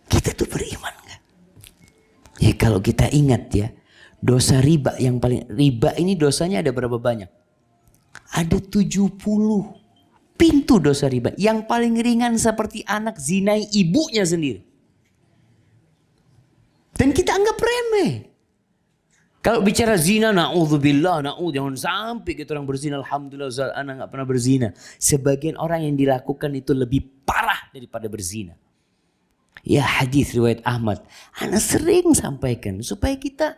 Kita tuh beriman nggak? Ya kalau kita ingat ya. Dosa riba yang paling. Riba ini dosanya ada berapa banyak? Ada 70 pintu dosa riba. Yang paling ringan seperti anak zinai ibunya sendiri. Dan kita anggap remeh. Kalau bicara zina, na'udzubillah, jangan sampai kita orang berzina. Alhamdulillah, Ustaz, anak gak pernah berzina. Sebagian orang yang dilakukan itu lebih parah daripada berzina. Ya hadis riwayat Ahmad. Anak sering sampaikan supaya kita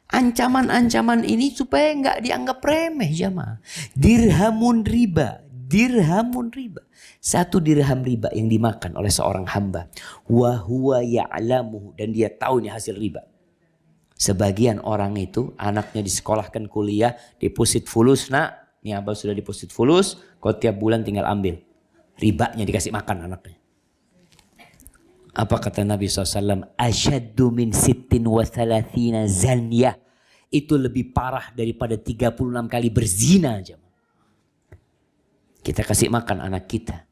ancaman-ancaman ini supaya gak dianggap remeh jamaah. Dirhamun riba. 1 dirham riba yang dimakan oleh seorang hamba. Wa huwa ya'lamuhu. Dan dia tahu ini hasil riba. Sebagian orang itu anaknya disekolahkan kuliah, deposit fulus, nak, ini abang sudah deposit fulus, kau tiap bulan tinggal ambil. Ribanya dikasih makan anaknya. Apa kata Nabi SAW? Asyaddu min 36 zanyah. Itu lebih parah daripada 36 kali berzina. Kita kasih makan anak kita.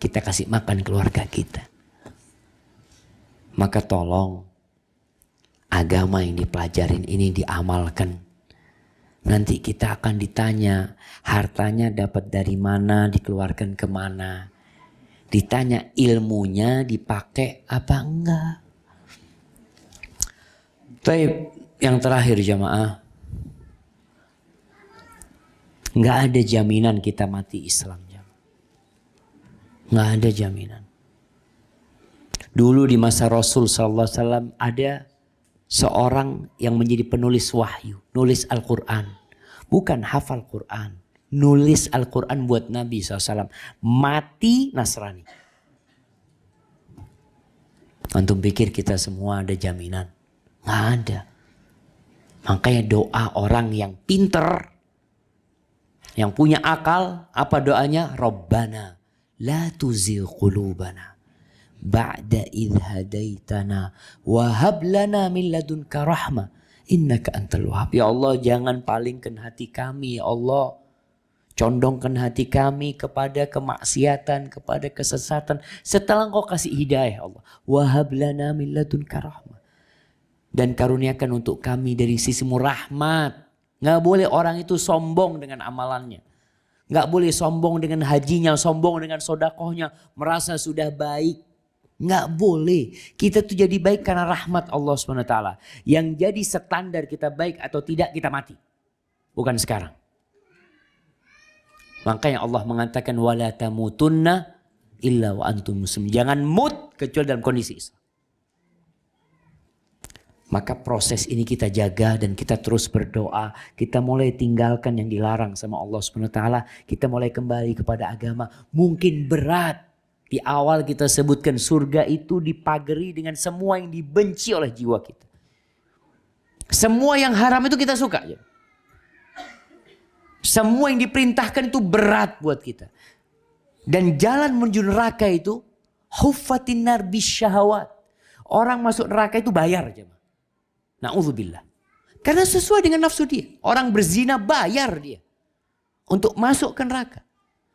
Kita kasih makan keluarga kita. Maka tolong. Agama yang dipelajarin ini diamalkan. Nanti kita akan ditanya hartanya dapat dari mana, dikeluarkan kemana. Ditanya ilmunya dipakai apa enggak. Baik, yang terakhir jamaah. Enggak ada jaminan kita mati Islam. Enggak ada jaminan. Dulu di masa Rasul SAW ada seorang yang menjadi penulis wahyu. Nulis Al-Quran. Bukan hafal Quran. Nulis Al-Quran buat Nabi SAW. Mati Nasrani. Antum pikir kita semua ada jaminan? Nggak ada. Makanya doa orang yang pinter, yang punya akal, apa doanya? Rabbana la tuzigh qulubana ba'da idh hadaitana wa hab lana min ladunka rahmah innaka antal wahhab. Ya Allah, jangan palingkan hati kami, ya Allah. Condongkan hati kami kepada kemaksiatan, kepada kesesatan. Setelah Engkau kasih hidayah, Allah. Wahab lana min ladunka rahmah. Dan karuniakan untuk kami dari sisimu rahmat. Nggak boleh orang itu sombong dengan amalannya. Nggak boleh sombong dengan hajinya, sombong dengan sodakohnya. Merasa sudah baik. Nggak boleh. Kita tuh jadi baik karena rahmat Allah SWT. Yang jadi standar kita baik atau tidak, kita mati. Bukan sekarang. Makanya Allah mengatakan wala tamutunna illa wa antum muslimun. Jangan mut kecuali dalam kondisi Islam. Maka proses ini kita jaga dan kita terus berdoa. Kita mulai tinggalkan yang dilarang sama Allah SWT. Kita mulai kembali kepada agama. Mungkin berat. Di awal kita sebutkan surga itu dipagari dengan semua yang dibenci oleh jiwa kita. Semua yang haram itu kita suka. Semua yang diperintahkan itu berat buat kita. Dan jalan menuju neraka itu huffatin nar bisyahawat. Orang masuk neraka itu bayar. Na'udzubillah. Karena sesuai dengan nafsu dia. Orang berzina bayar dia. Untuk masuk ke neraka.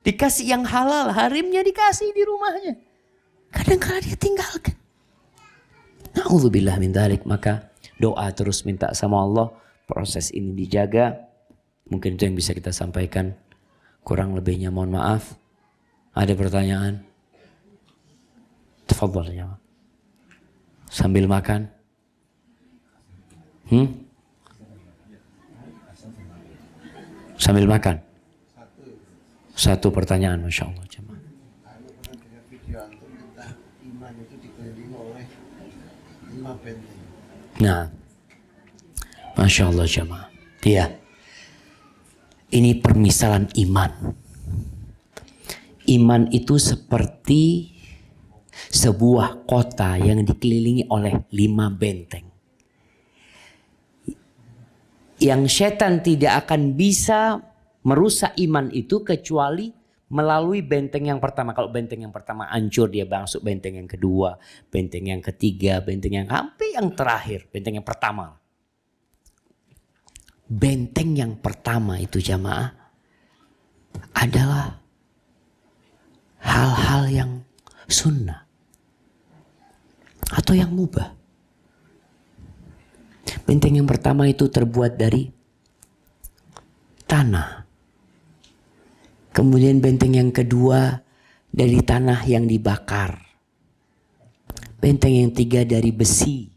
Dikasih yang halal, harimnya dikasih di rumahnya. Kadang-kadang dia tinggalkan. Na'udzubillah min dzalik. Maka doa terus minta sama Allah. Proses ini dijaga. Mungkin itu yang bisa kita sampaikan. Kurang lebihnya mohon maaf. Ada pertanyaan? Tafadhal ya. Sambil makan. Sambil makan. Satu pertanyaan, Masya Allah. Nah, Masya Allah jemaah. Iya. Ini permisalan iman. Iman itu seperti sebuah kota yang dikelilingi oleh 5 benteng. Yang setan tidak akan bisa merusak iman itu kecuali melalui benteng yang pertama. Kalau benteng yang pertama hancur, dia masuk benteng yang kedua, benteng yang ketiga, benteng yang hampir yang terakhir, benteng yang pertama. Benteng yang pertama itu jamaah adalah hal-hal yang sunnah atau yang mubah. Benteng yang pertama itu terbuat dari tanah. Kemudian benteng yang kedua dari tanah yang dibakar. Benteng yang tiga dari besi.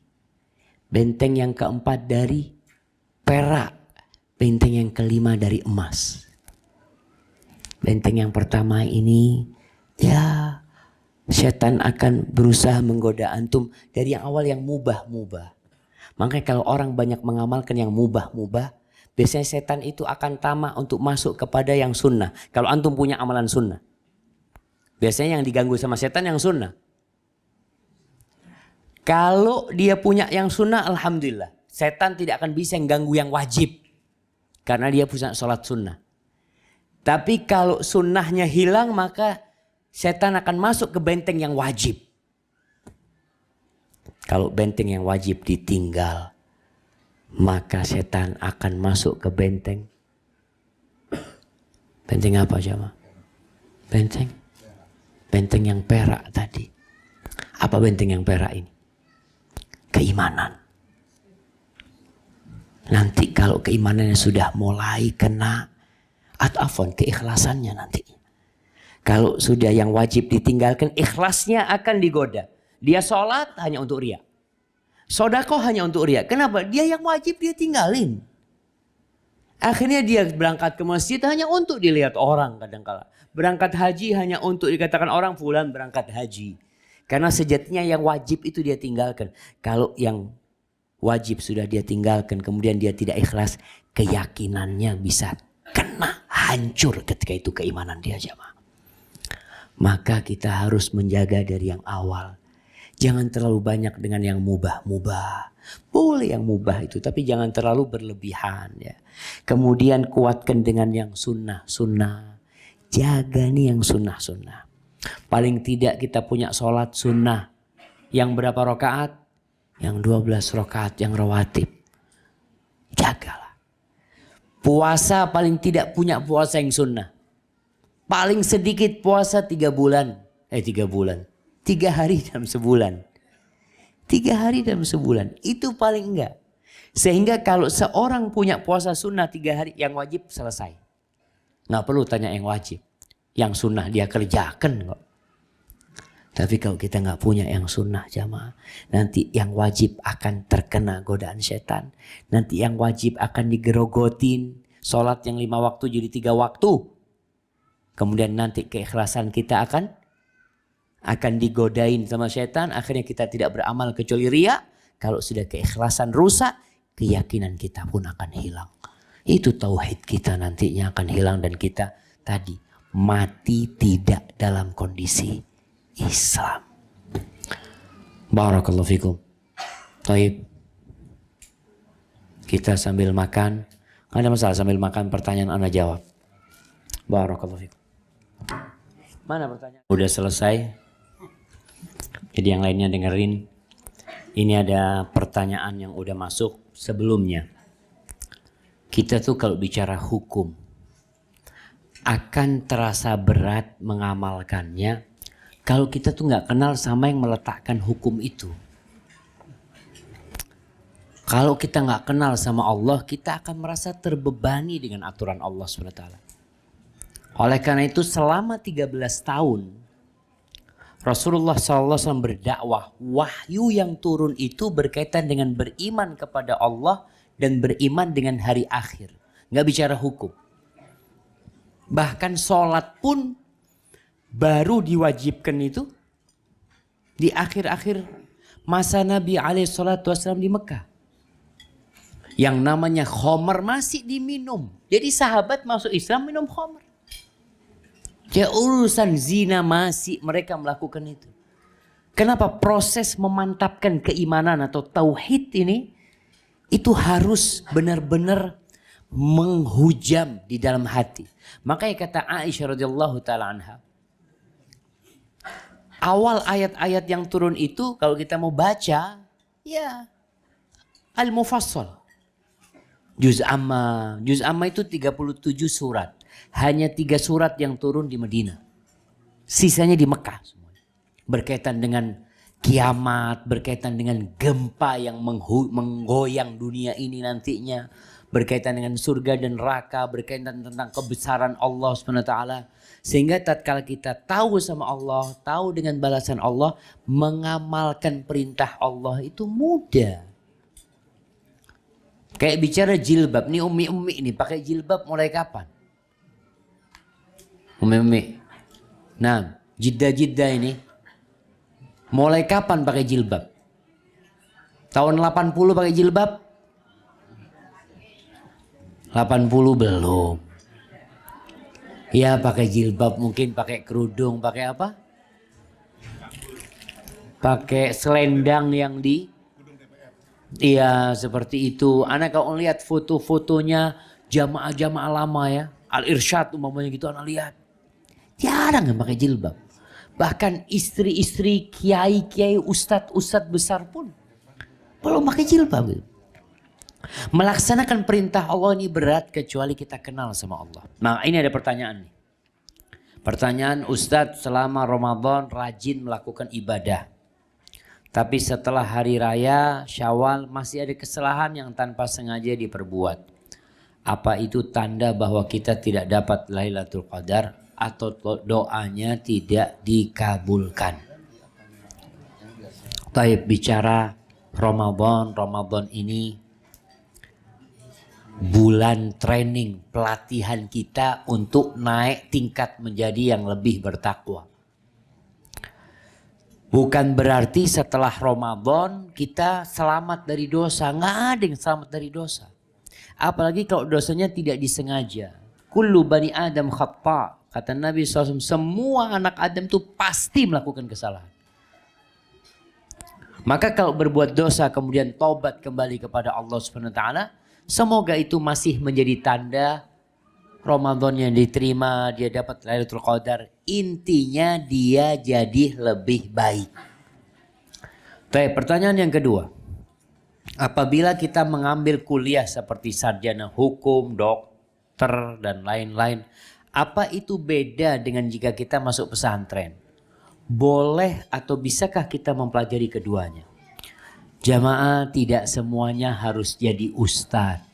Benteng yang keempat dari perak. Benteng yang kelima dari emas. Benteng yang pertama ini ya setan akan berusaha menggoda antum dari yang awal yang mubah-mubah. Makanya kalau orang banyak mengamalkan yang mubah-mubah, biasanya setan itu akan tamak untuk masuk kepada yang sunnah. Kalau antum punya amalan sunnah. Biasanya yang diganggu sama setan yang sunnah. Kalau dia punya yang sunnah, alhamdulillah. Setan tidak akan bisa mengganggu yang wajib. Karena dia punya sholat sunnah. Tapi kalau sunnahnya hilang, maka setan akan masuk ke benteng yang wajib. Kalau benteng yang wajib ditinggal, maka setan akan masuk ke benteng. Benteng apa jemaah? Benteng yang perak tadi. Apa benteng yang perak ini? Keimanan. Nanti kalau keimanannya sudah mulai kena, atau keikhlasannya nanti. Kalau sudah yang wajib ditinggalkan, ikhlasnya akan digoda. Dia sholat hanya untuk riya. Sodako hanya untuk riya. Kenapa? Dia yang wajib dia tinggalin. Akhirnya dia berangkat ke masjid hanya untuk dilihat orang kadangkala. Berangkat haji hanya untuk dikatakan orang fulan berangkat haji. Karena sejatinya yang wajib itu dia tinggalkan. Kalau yang wajib sudah dia tinggalkan, kemudian dia tidak ikhlas, keyakinannya bisa kena hancur ketika itu keimanan dia, jamaah. Maka kita harus menjaga dari yang awal. Jangan terlalu banyak dengan yang mubah-mubah. Boleh yang mubah itu, tapi jangan terlalu berlebihan ya. Kemudian kuatkan dengan yang sunnah-sunnah. Jaga nih yang sunnah-sunnah. Paling tidak kita punya sholat sunnah. Yang berapa rakaat? Yang 12 rakaat yang rawatib. Jagalah. Puasa paling tidak punya puasa yang sunnah. Paling sedikit puasa 3 bulan. 3 bulan. 3 hari dalam sebulan. 3 hari dalam sebulan. Itu paling enggak. Sehingga kalau seorang punya puasa sunnah 3 hari, yang wajib selesai. Nggak perlu tanya yang wajib. Yang sunnah dia kerjakan kok. Tapi kalau kita nggak punya yang sunnah, jamaah, nanti yang wajib akan terkena godaan setan. Nanti yang wajib akan digerogotin. Sholat yang 5 waktu jadi 3 waktu. Kemudian nanti keikhlasan kita akan digodain sama setan. Akhirnya kita tidak beramal kecuali riya. Kalau sudah keikhlasan rusak, keyakinan kita pun akan hilang. Itu tauhid kita nantinya akan hilang. Dan kita tadi mati tidak dalam kondisi Islam. Barakallahu fikum. Taib. Kita sambil makan. Nggak ada masalah sambil makan, pertanyaan Anda jawab. Barakallahu fikum. Mana pertanyaan? Udah selesai. Jadi yang lainnya dengerin. Ini ada pertanyaan yang udah masuk sebelumnya. Kita tuh kalau bicara hukum akan terasa berat mengamalkannya kalau kita tuh nggak kenal sama yang meletakkan hukum itu. Kalau kita nggak kenal sama Allah, kita akan merasa terbebani dengan aturan Allah SWT. Oleh karena itu selama 13 tahun Rasulullah SAW berdakwah. Wahyu yang turun itu berkaitan dengan beriman kepada Allah dan beriman dengan hari akhir. Nggak bicara hukum. Bahkan sholat pun baru diwajibkan itu di akhir-akhir masa Nabi SAW di Mekah. Yang namanya khomer masih diminum. Jadi sahabat masuk Islam minum khomer. Ya urusan zina masih mereka melakukan itu. Kenapa? Proses memantapkan keimanan atau tauhid ini itu harus benar-benar menghujam di dalam hati. Makanya kata Aisyah radhiyallahu taala anha, awal ayat-ayat yang turun itu kalau kita mau baca, ya Al-Mufassal. Juz Amma itu 37 surat. Hanya 3 surat yang turun di Madinah. Sisanya di Mekah. Berkaitan dengan kiamat, berkaitan dengan gempa yang menggoyang dunia ini nantinya. Berkaitan dengan surga dan neraka, berkaitan tentang kebesaran Allah SWT. Sehingga tatkala kita tahu sama Allah, tahu dengan balasan Allah, mengamalkan perintah Allah itu mudah. Kayak bicara jilbab, nih umi-umi ini pakai jilbab mulai kapan? Umi-umi. Nah, jiddah-jiddah ini mulai kapan pakai jilbab? Tahun 80 pakai jilbab? 80 belum. Ya pakai jilbab, mungkin pakai kerudung, pakai apa? Pakai selendang yang di... Iya seperti itu. Anak kalau lihat foto-fotonya jamaah-jamaah lama ya. Al-Irsyad umpamanya gitu anak lihat. Jarang yang pakai jilbab. Bahkan istri-istri kiai-kiai ustadz-ustadz besar pun belum pakai jilbab. Melaksanakan perintah Allah ini berat kecuali kita kenal sama Allah. Nah ini ada pertanyaan nih. Pertanyaan, Ustadz selama Ramadan rajin melakukan ibadah. Tapi setelah hari raya Syawal masih ada kesalahan yang tanpa sengaja diperbuat. Apa itu tanda bahwa kita tidak dapat Lailatul Qadar? atau doanya tidak dikabulkan. Taib, bicara Ramadan ini bulan training, pelatihan kita untuk naik tingkat menjadi yang lebih bertakwa. Bukan berarti setelah Ramadan kita selamat dari dosa. Nggak ada yang selamat dari dosa. Apalagi kalau dosanya tidak disengaja. Kullu bani Adam khata'. Kata Nabi SAW, semua anak Adam itu pasti melakukan kesalahan. Maka kalau berbuat dosa kemudian taubat kembali kepada Allah Subhanahu wa taala, semoga itu masih menjadi tanda Ramadan yang diterima, dia dapat Lailatul Qadar. Intinya dia jadi lebih baik. Baik, pertanyaan yang kedua. Apabila kita mengambil kuliah seperti sarjana hukum, dokter, dan lain-lain, apa itu beda dengan jika kita masuk pesantren? Boleh atau bisakah kita mempelajari keduanya? Jamaah, tidak semuanya harus jadi ustadz.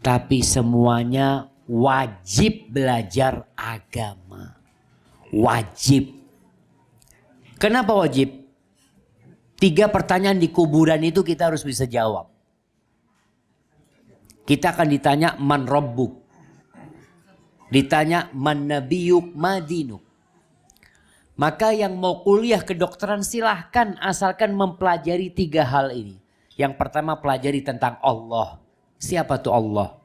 Tapi semuanya wajib belajar agama. Wajib. Kenapa wajib? 3 pertanyaan di kuburan itu kita harus bisa jawab. Kita akan ditanya man rabbuk. Ditanya man nabiyuk madinuk. Maka yang mau kuliah kedokteran silahkan asalkan mempelajari 3 hal ini. Yang pertama pelajari tentang Allah. Siapa tuh Allah?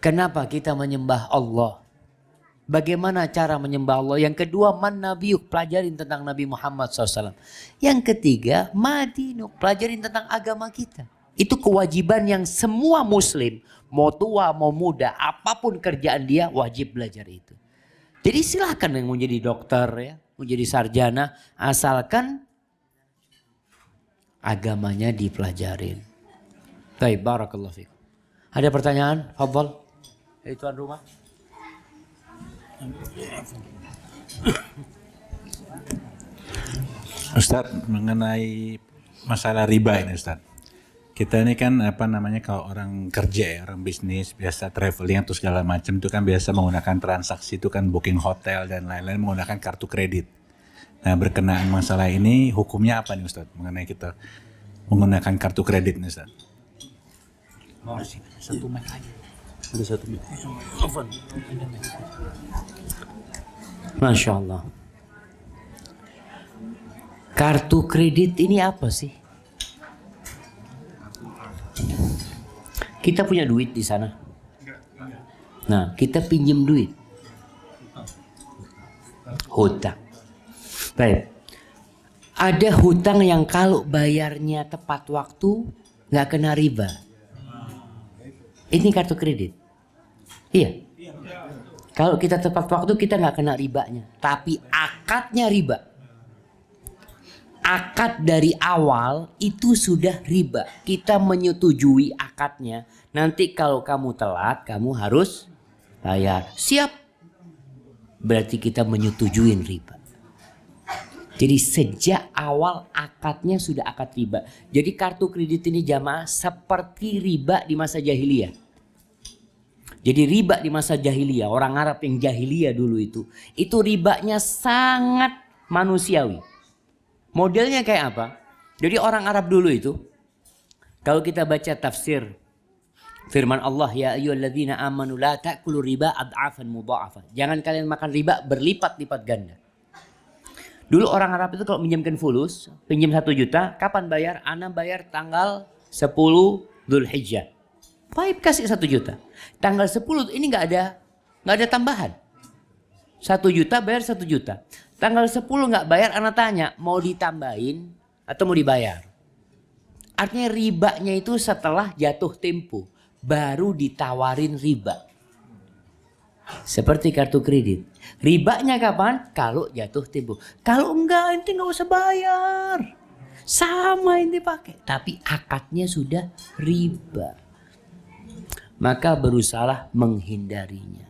Kenapa kita menyembah Allah? Bagaimana cara menyembah Allah? Yang kedua man nabiyuk, pelajarin tentang Nabi Muhammad SAW. Yang ketiga madinuk, pelajarin tentang agama kita. Itu kewajiban yang semua muslim, mau tua mau muda, apapun kerjaan dia wajib belajar itu. Jadi silahkan yang mau jadi dokter ya, mau jadi sarjana, asalkan agamanya dipelajarin. Baik, barakallahu fikum. Ada pertanyaan? Fadhal. Dari tuan rumah. Ustaz, mengenai masalah riba ini Ustaz. Kita ini kan kalau orang kerja ya, orang bisnis, biasa traveling atau segala macam itu kan biasa menggunakan transaksi itu kan booking hotel dan lain-lain menggunakan kartu kredit. Nah, berkenaan masalah ini hukumnya apa nih Ustaz mengenai kita menggunakan kartu kredit nih Ustaz? Satu mic aja. Ada satu mic. Masya Allah. Kartu kredit ini apa sih? Kita punya duit di sana. Nah, kita pinjam duit. Hutang. Baik. Ada hutang yang kalau bayarnya tepat waktu nggak kena riba. Ini kartu kredit. Iya. Kalau kita tepat waktu kita nggak kena ribanya. Tapi akadnya riba. Akad dari awal itu sudah riba. Kita menyetujui akadnya. Nanti kalau kamu telat, kamu harus bayar. Siap. Berarti kita menyetujui riba. Jadi sejak awal akadnya sudah akad riba. Jadi kartu kredit ini jamaah seperti riba di masa jahiliyah. Jadi riba di masa jahiliyah, orang Arab yang jahiliyah dulu itu ribanya sangat manusiawi. Modelnya kayak apa? Jadi orang Arab dulu itu, kalau kita baca tafsir firman Allah, ya ayyuhalladzina amanu la ta'kulu riba ad'afan mudha'afa. Jangan kalian makan riba berlipat-lipat ganda. Dulu orang Arab itu kalau minjamkan fulus, pinjam 1 juta, kapan bayar? Ana bayar tanggal 10 Dzulhijjah. Baik, kasih 1 juta. Tanggal 10 ini nggak ada tambahan. 1 juta bayar 1 juta. Tanggal 10 nggak bayar, ana tanya mau ditambahin atau mau dibayar. Artinya ribanya itu setelah jatuh tempo baru ditawarin riba. Seperti kartu kredit. Ribanya kapan? Kalau jatuh tempo. Kalau enggak ente nggak usah bayar. Sama ente pakai. Tapi akadnya sudah riba. Maka berusahalah menghindarinya.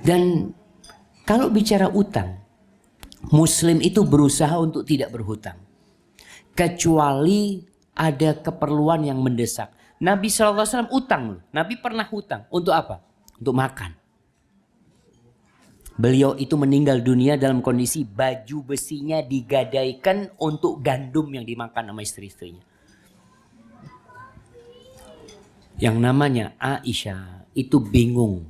Dan kalau bicara utang, Muslim itu berusaha untuk tidak berhutang. Kecuali ada keperluan yang mendesak. Nabi SAW utang. Nabi pernah hutang. Untuk apa? Untuk makan. Beliau itu meninggal dunia dalam kondisi baju besinya digadaikan untuk gandum yang dimakan sama istri-istrinya. Yang namanya Aisyah itu bingung.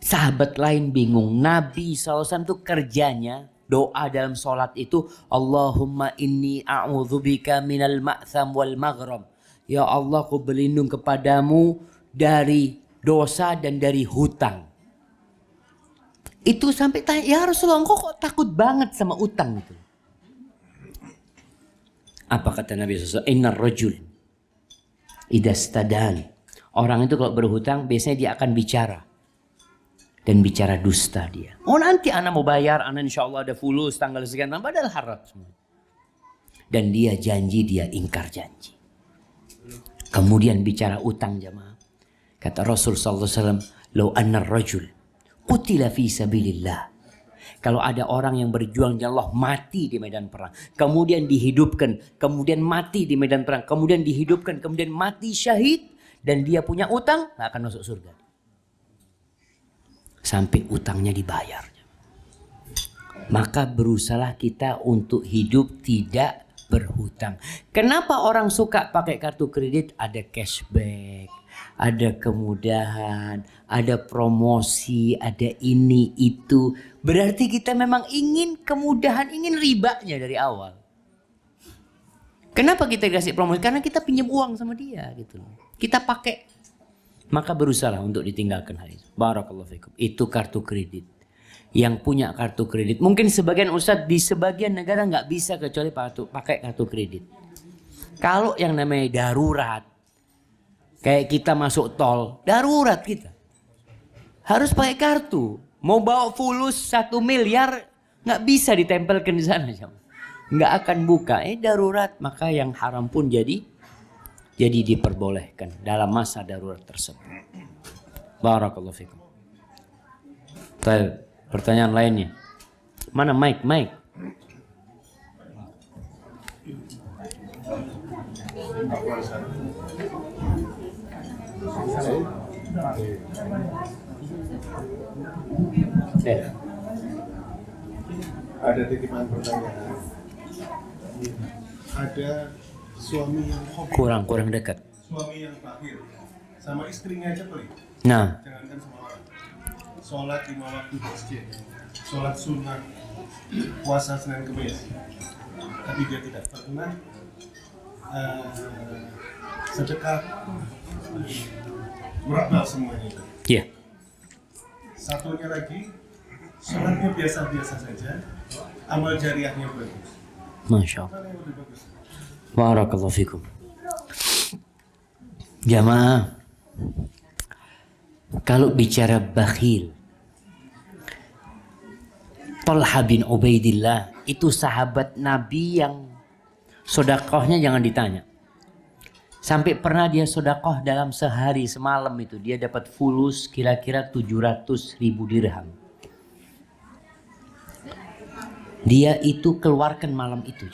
Sahabat lain bingung. Nabi SAW itu kerjanya doa dalam sholat itu, Allahumma inni a'udzubika minal ma'tham wal maghram. Ya Allah, aku berlindung kepadamu dari dosa dan dari hutang. Itu sampai tanya, ya Rasulullah, engkau kok takut banget sama utang itu? Apa kata Nabi SAW? Innar rajul idastadan. Orang itu kalau berhutang biasanya dia akan bicara. Dan bicara dusta dia. Oh nanti anak mau bayar, anak insya Allah ada fulus tanggal sekian. Padahal harap semua. Dan dia janji, dia ingkar janji. Kemudian bicara utang jamaah. Kata Rasul SAW, Lau anna rajul qutila fi sabilillah. Kalau ada orang yang berjuang ya Allah, mati di medan perang, kemudian dihidupkan, kemudian mati di medan perang, kemudian dihidupkan, kemudian mati syahid, dan dia punya utang, nggak akan masuk surga sampai utangnya dibayar. Maka berusahalah kita untuk hidup tidak berhutang. Kenapa orang suka pakai kartu kredit? Ada cashback, ada kemudahan, ada promosi, ada ini itu. Berarti kita memang ingin kemudahan, ingin ribanya dari awal. Kenapa kita kasih promosi? Karena kita pinjam uang sama dia gitu. Kita pakai. Maka berusahalah untuk ditinggalkan hal itu. Barakallahu fikum. Itu kartu kredit. Yang punya kartu kredit. Mungkin sebagian ustadz di sebagian negara nggak bisa kecuali pakai kartu kredit. Kalau yang namanya darurat, kayak kita masuk tol, darurat kita harus pakai kartu. Mau bawa fulus 1 miliar nggak bisa ditempelkan di sana, nggak akan buka. Darurat, maka yang haram pun jadi diperbolehkan dalam masa darurat tersebut. Barakallahu fikum. Pertanyaan lainnya. Mana mic? Ada titipan pertanyaan. Ada suami yang hobi, Kurang dekat. suami yang bakhil, sama istrinya aja pelit. Nah, Jangankan sama orang. Sholat 5 waktu di masjid, sholat sunnah, puasa Senin Kemis, tapi dia tidak pernah sedekah, merakbal semuanya itu. iya. Satunya lagi, sholatnya biasa-biasa saja, amal jariahnya bagus. Masya Allah. Mana yang lebih bagus? Barakallahu fikum. Jamaah, kalau bicara bakhil, Talha bin Ubaidillah itu sahabat Nabi yang sodakohnya jangan ditanya. Sampai pernah dia sodakoh dalam sehari semalam itu dia dapat fulus kira-kira 700.000 dirham. Dia itu keluarkan malam itu.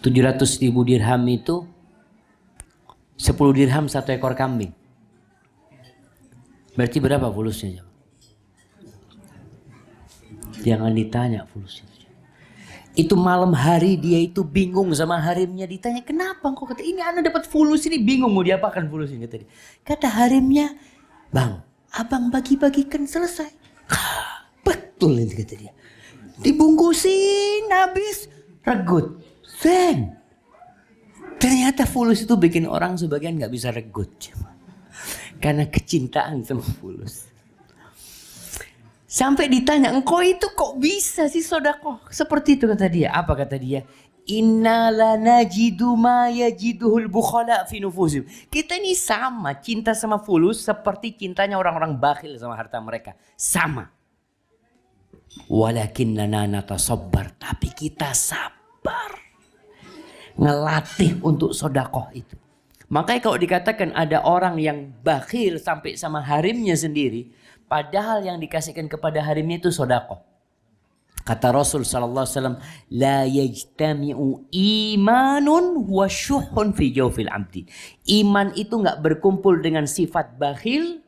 700.000 dirham itu 10 dirham 1 ekor kambing. Berarti berapa fulusnya? Jangan ditanya fulusnya. Itu malam hari dia itu bingung sama harimnya, ditanya kenapa kok, kata ini anak dapat fulus ini bingung mau diapakan fulus ini, kata dia. Kata harimnya, bang abang bagi-bagikan selesai. Betul ini, kata dia. Dibungkusin habis regut. Zen. Ternyata fulus itu bikin orang sebagian gak bisa regut. Karena kecintaan sama fulus. Sampai ditanya, engkau itu kok bisa sih sodakoh? Seperti itu kata dia. Apa kata dia? Inna lanajidu ma yajiduhul bukhala fi nufusihim. Kita ini sama, cinta sama fulus seperti cintanya orang-orang bakhil sama harta mereka. Sama. Walakinnana natasabbar. Tapi kita sabar. Ngelatih untuk sodakoh itu. Makanya kalau dikatakan ada orang yang bakhil sampai sama harimnya sendiri, padahal yang dikasihkan kepada harimnya itu sodakoh. Kata Rasul SAW, la yajtami'u imanun wa syuhun fi jawfil abdi. Iman itu nggak berkumpul dengan sifat bakhil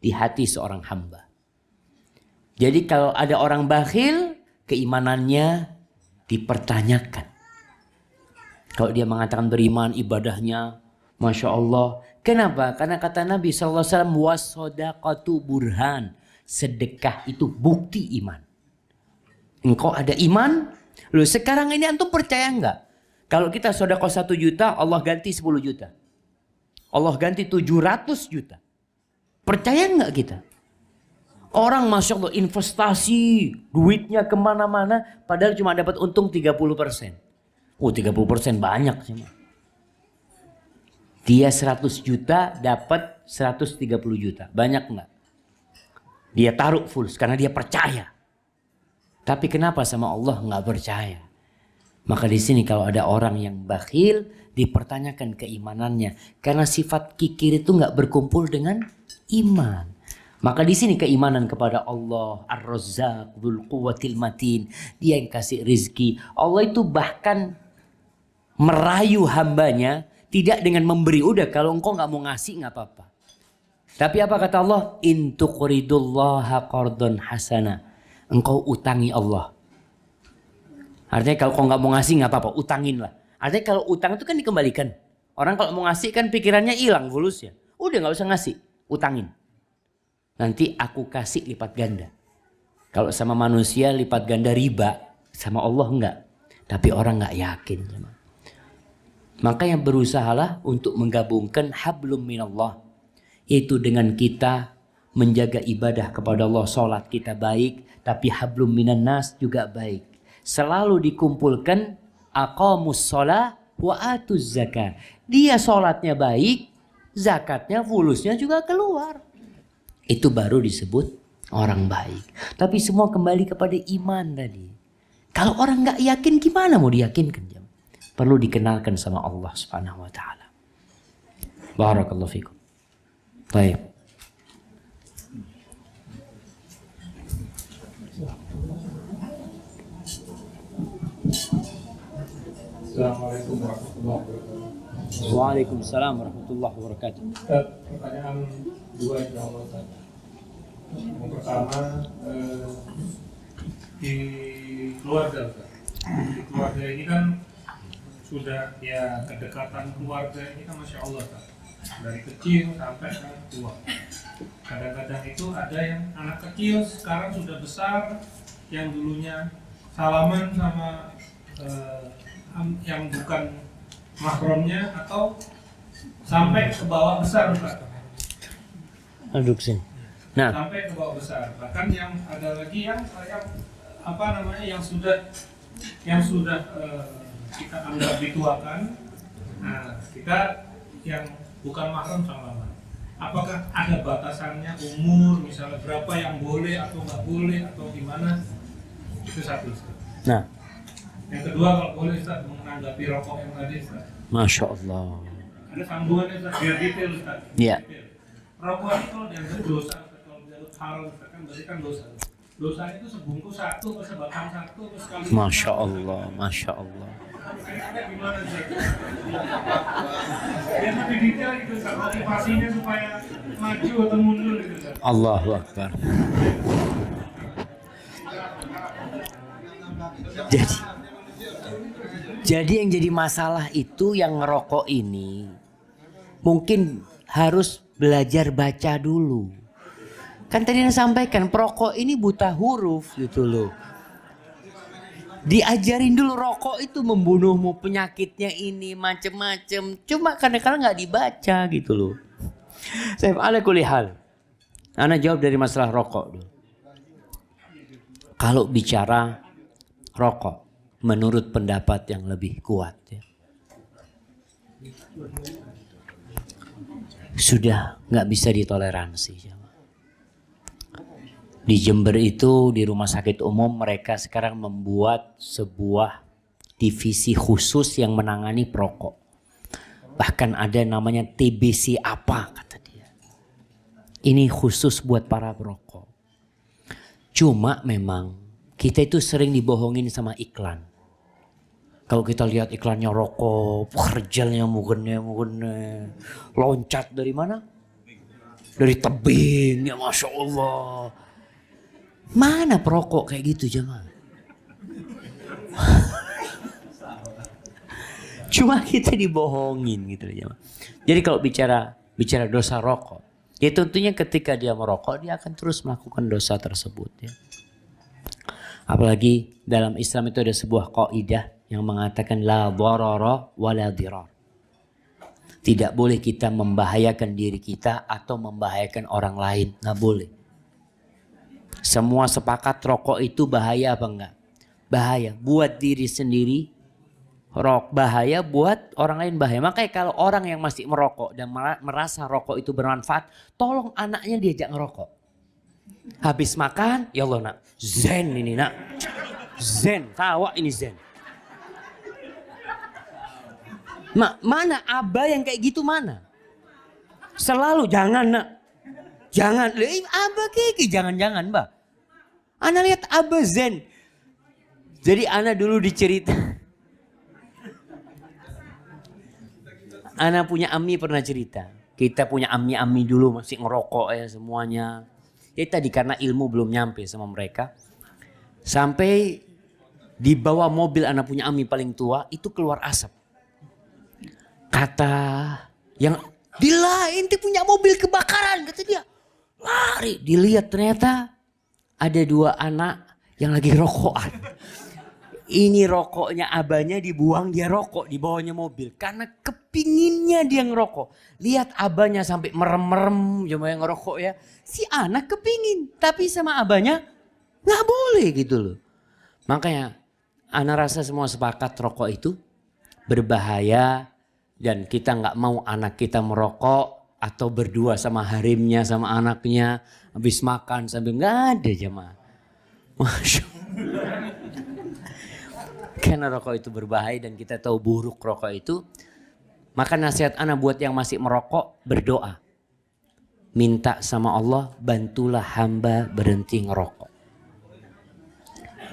di hati seorang hamba. Jadi kalau ada orang bakhil, keimanannya dipertanyakan. Kalau dia mengatakan beriman, ibadahnya Masya Allah. Kenapa? Karena kata Nabi SAW, wasodaqatu burhan. Sedekah itu bukti iman. Engkau ada iman. Loh sekarang ini antum percaya enggak? Kalau kita sedekah 1 juta, Allah ganti 10 juta. Allah ganti 700 juta. Percaya enggak kita? Orang Masya Allah investasi, duitnya kemana-mana, padahal cuma dapat untung 30%. Oh 30% banyak sih. Dia 100 juta dapat 130 juta. Banyak enggak? Dia taruh full karena dia percaya. Tapi kenapa sama Allah enggak percaya? Maka di sini kalau ada orang yang bakhil, dipertanyakan keimanannya. Karena sifat kikir itu enggak berkumpul dengan iman. Maka di sini keimanan kepada Allah, Ar-Razzaq, Dzul Quwwatil Matin, Dia yang kasih rizki. Allah itu bahkan merayu hambanya tidak dengan memberi. Udah kalau engkau nggak mau ngasih nggak apa-apa. Tapi apa kata Allah? In tuqridullaha qardhan hasana. Engkau utangi Allah. Artinya kalau kau nggak mau ngasih nggak apa-apa, utangin lah. Artinya kalau utang itu kan dikembalikan. Orang kalau mau ngasih kan pikirannya hilang fulusnya. Udah nggak usah ngasih, utangin. Nanti aku kasih lipat ganda. Kalau sama manusia lipat ganda riba, sama Allah enggak. Tapi orang enggak yakin. Maka yang berusahalah untuk menggabungkan hablum minallah. Yaitu dengan kita menjaga ibadah kepada Allah. Sholat kita baik, tapi hablum minan nas juga baik. Selalu dikumpulkan aqamus sholah wa atuz zakah. Dia sholatnya baik, zakatnya fulusnya juga keluar. Itu baru disebut orang baik. Tapi semua kembali kepada iman tadi. Kalau orang nggak yakin gimana mau diyakinkan? Perlu dikenalkan sama Allah Subhanahu wa taala. Barakallahu fikum. Baik. Assalamualaikum warahmatullahi wabarakatuh. Waalaikumsalam warahmatullahi wabarakatuh. Pertanyaan dua insya Allah. Ustaz. Yang pertama di keluarga, Ustaz. Di keluarga ini kan sudah ya kedekatan keluarga ini kan Masya Allah, Ustaz. Dari kecil sampai tua. Kadang-kadang itu ada yang anak kecil sekarang sudah besar, yang dulunya salaman sama yang bukan mahramnya atau sampai ke bawah besar, Pak. Aduk sini. Nah, Sampai ke bawah besar. Bahkan yang ada lagi yang apa namanya yang sudah kita anggap dituakan. Nah, kita yang bukan mahram salaman. Apakah ada batasannya umur, misalnya berapa yang boleh atau nggak boleh atau gimana? Itu satu. nah, Yang kedua kalau boleh Ustaz menanggapi rokok yang tadi Ustaz. Masya Allah. Ada sambungannya Ustaz, biar detail Ustaz. Iya. Detail. Rokok itu kalau dianggap dosa Ustaz, kalau dianggap haram Ustaz kan berarti kan dosa. Dosanya itu sebungkus satu, sebatang satu, sekali. Masya Allah, Masya Allah. Kira-kira gimana Ustaz? Biar lebih detail gitu Ustaz, motivasinya supaya maju atau mundur gitu Ustaz. Allahu Akbar. Jadi yang jadi masalah itu yang ngerokok ini mungkin harus belajar baca dulu. Kan tadi saya sampaikan perokok ini buta huruf gitu loh. Diajarin dulu rokok itu membunuhmu, penyakitnya ini macem-macem. Cuma kadang-kadang nggak dibaca gitu loh. Saya ala kulli hal. Ana jawab dari masalah rokok dulu. Kalau bicara rokok, menurut pendapat yang lebih kuat ya, sudah nggak bisa ditoleransi. Di Jember itu di rumah sakit umum mereka sekarang membuat sebuah divisi khusus yang menangani perokok. Bahkan ada namanya TBC apa kata dia. Ini khusus buat para perokok. Cuma memang kita itu sering dibohongin sama iklan. Kalau kita lihat iklannya rokok, kerjalnya mungkin loncat dari mana? Dari tebing ya Masya Allah. Mana perokok kayak gitu jemaah? Cuma kita dibohongin gitu jemaah. Jadi kalau bicara dosa rokok, ya tentunya ketika dia merokok dia akan terus melakukan dosa tersebut ya. Apalagi dalam Islam itu ada sebuah kaidah yang mengatakan la dharara wa la dirar. Tidak boleh kita membahayakan diri kita atau membahayakan orang lain. Nggak boleh. Semua sepakat rokok itu bahaya apa enggak? Bahaya. Buat diri sendiri, bahaya. Buat orang lain bahaya. Makanya kalau orang yang masih merokok dan merasa rokok itu bermanfaat, tolong anaknya diajak ngerokok. Habis makan, ya Allah nak, zen ini nak. Zen, tawa ini zen. Mana abah yang kayak gitu mana? Selalu jangan nak. Jangan. Abah kayak jangan-jangan mbak. Ana lihat abah zen. Jadi ana dulu dicerita. Ana punya ami pernah cerita. Kita punya ami-ami dulu masih ngerokok ya semuanya. Jadi tadi karena ilmu belum nyampe sama mereka. Sampai di bawah mobil ana punya ami paling tua itu keluar asap. Kata yang Dila ente punya mobil kebakaran kata dia. Lari dilihat ternyata ada 2 anak yang lagi rokokan. Ini rokoknya abahnya dibuang dia rokok di bawahnya mobil. Karena kepinginnya dia ngerokok. Lihat abahnya sampai merem-merem cuma yang ngerokok ya. Si anak kepingin tapi sama abahnya gak boleh gitu loh. Makanya anak rasa semua sepakat rokok itu berbahaya. Dan kita nggak mau anak kita merokok atau berdua sama harimnya sama anaknya habis makan sambil nggak ada jemaah. Masya Allah. Karena rokok itu berbahaya dan kita tahu buruk rokok itu. Maka nasihat anak buat yang masih merokok berdoa. Minta sama Allah bantulah hamba berhenti ngerokok.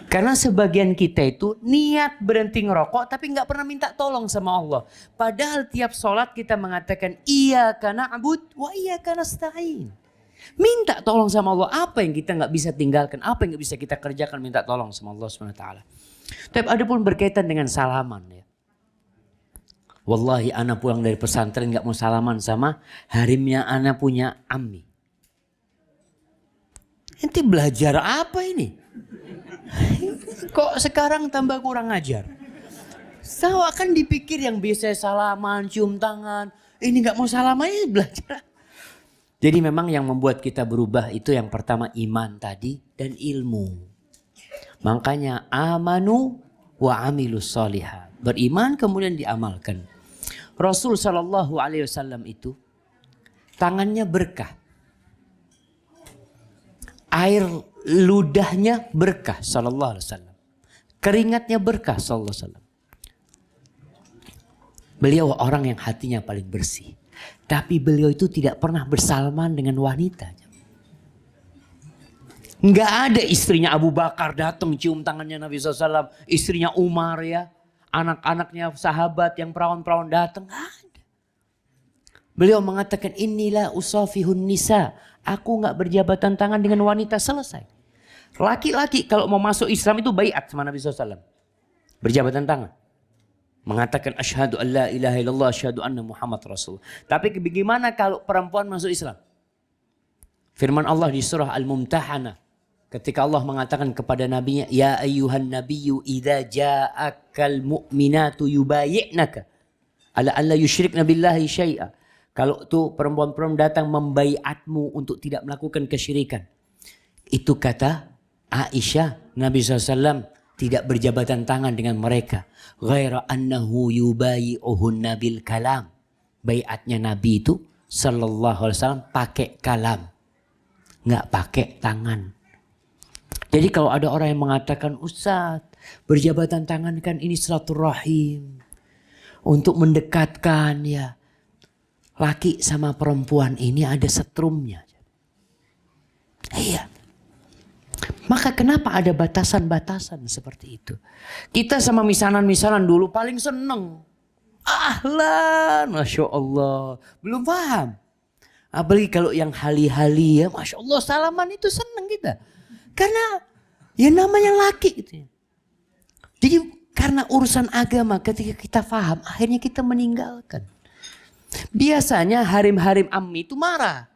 Karena sebagian kita itu niat berhenti ngerokok tapi nggak pernah minta tolong sama Allah. Padahal tiap sholat kita mengatakan iyyaka na'budu wa iyyaka nasta'in. Minta tolong sama Allah. Apa yang kita nggak bisa tinggalkan, apa yang nggak bisa kita kerjakan minta tolong sama Allah SWT. Tapi ada pun berkaitan dengan salaman ya. Wallahi ana pulang dari pesantren nggak mau salaman sama harimnya ana punya ammi. Ente belajar apa ini? Kok sekarang tambah kurang ajar? Saya akan dipikir yang biasa salaman, cium tangan. Ini gak mau salaman, ini belajar. Jadi memang yang membuat kita berubah itu yang pertama iman tadi dan ilmu. Makanya amanu wa amilus solihat. Beriman kemudian diamalkan. Rasul SAW itu tangannya berkah. Air ludahnya berkah sallallahu alaihi wasallam. Keringatnya berkah sallallahu alaihi wasallam. Beliau orang yang hatinya paling bersih. Tapi beliau itu tidak pernah bersalaman dengan wanita. Enggak ada istrinya Abu Bakar datang cium tangannya Nabi SAW. Istrinya Umar ya. Anak-anaknya sahabat yang perawan-perawan datang. Enggak ada. Beliau mengatakan inilah usafihun nisa. Aku enggak berjabatan tangan dengan wanita, selesai. Laki-laki kalau mau masuk Islam itu baiat sama Nabi SAW. Berjabatan tangan. Mengatakan asyhadu an la ilaha illallah asyhadu anna Muhammad Rasul. Tapi bagaimana kalau perempuan masuk Islam? Firman Allah di surah Al-Mumtahanah. Ketika Allah mengatakan kepada nabinya, ya ayyuhan nabiyyu idza ja'akal mu'minatu yubayi'naka ala alla yusyrikna billahi syai'a. Kalau tuh perempuan-perempuan datang membaiatmu untuk tidak melakukan kesyirikan. Itu kata Aisyah, Nabi SAW tidak berjabatan tangan dengan mereka. Ghaira annahu yubayi'uhunna bil kalam. Baiatnya Nabi itu sallallahu alaihi wasallam pakai kalam. Nggak pakai tangan. Jadi kalau ada orang yang mengatakan, Ustaz, berjabatan tangan kan ini silaturahim. Untuk mendekatkan ya. Laki sama perempuan ini ada setrumnya. Iya. Maka kenapa ada batasan-batasan seperti itu? Kita sama misanan-misanan dulu paling seneng. Ahlan, Masya Allah. Belum paham. Apalagi kalau yang hali-hali ya, Masya Allah salaman itu seneng kita. Karena ya namanya laki gitu ya. Jadi karena urusan agama ketika kita paham, akhirnya kita meninggalkan. Biasanya harim-harim ammi itu marah.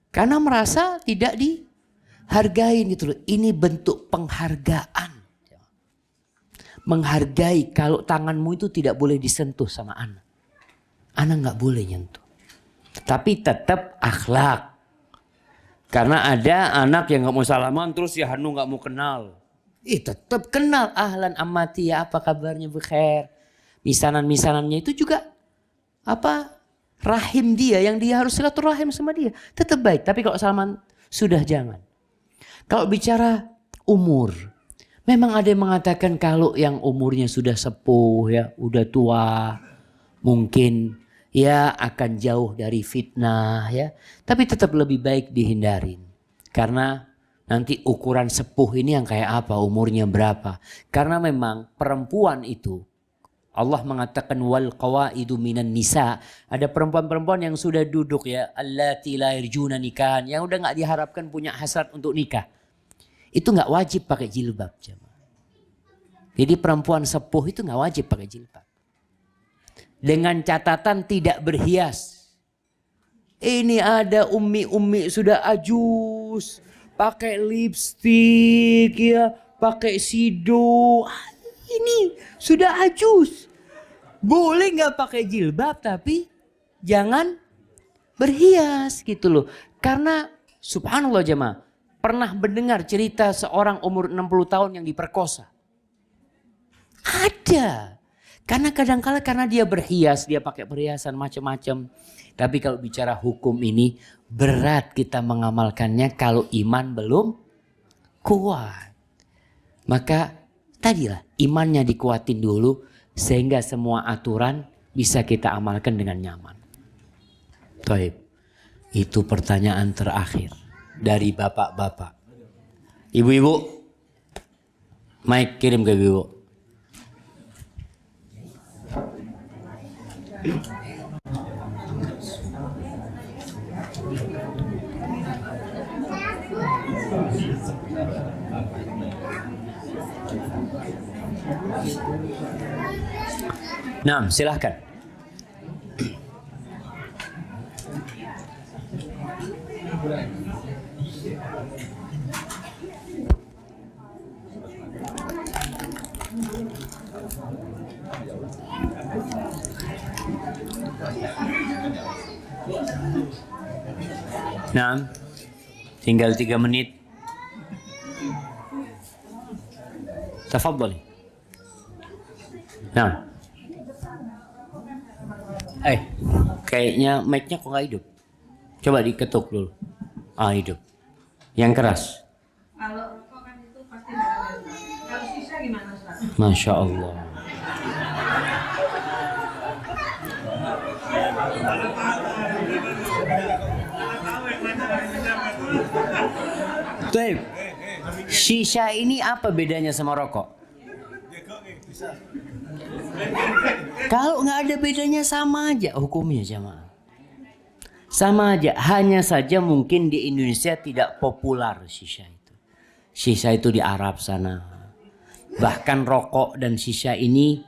Karena merasa tidak dihargai gitu loh. Ini bentuk penghargaan. Menghargai kalau tanganmu itu tidak boleh disentuh sama anak. Anak nggak boleh nyentuh. Tapi tetap akhlak. Karena ada anak yang nggak mau salaman terus ya Hanu nggak mau kenal. Tetap kenal. Ahlan ammati ya, apa kabarnya, bekhair. Misanan-misanannya itu juga apa? Rahim dia yang dia harus silaturahim sama dia. Tetap baik. Tapi kalau salaman sudah jangan. Kalau bicara umur. Memang ada yang mengatakan kalau yang umurnya sudah sepuh ya, udah tua, mungkin ya akan jauh dari fitnah ya. Tapi tetap lebih baik dihindarin. Karena nanti ukuran sepuh ini yang kayak apa, umurnya berapa. Karena memang perempuan itu, Allah mengatakan wal qawaidu minan nisa. Ada perempuan-perempuan yang sudah duduk ya, allati la yarjuna nikahan, yang udah nggak diharapkan punya hasrat untuk nikah. Itu nggak wajib pakai jilbab. Jadi perempuan sepuh itu nggak wajib pakai jilbab. Dengan catatan tidak berhias. Ini ada ummi-ummi sudah ajus, pakai lipstik ya, pakai sido. Ini sudah ajus. Boleh nggak pakai jilbab tapi jangan berhias gitu loh. Karena subhanallah jemaah, pernah mendengar cerita seorang umur 60 tahun yang diperkosa? Ada. Karena kadang-kala karena dia berhias, dia pakai perhiasan macam-macam. Tapi kalau bicara hukum ini berat kita mengamalkannya kalau iman belum kuat. Maka tadilah imannya dikuatin dulu sehingga semua aturan bisa kita amalkan dengan nyaman. Baik. Itu pertanyaan terakhir dari bapak-bapak. Ibu-ibu, mic kirim ke ibu. Nah, silahkan. Nah, tinggal 3 menit. Tafadhali. Nah. Kayaknya mic-nya kok nggak hidup. Coba diketuk dulu. Hidup. Yang keras. Kalau rokok kan itu pasti nggak ada. Kalau sisa gimana, Ustaz? Masya Allah. Tuh, shisha ini apa bedanya sama rokok? Kalau nggak ada bedanya sama aja hukumnya jemaah. Sama aja, hanya saja mungkin di Indonesia tidak populer shisha itu. Shisha itu di Arab sana. Bahkan rokok dan shisha ini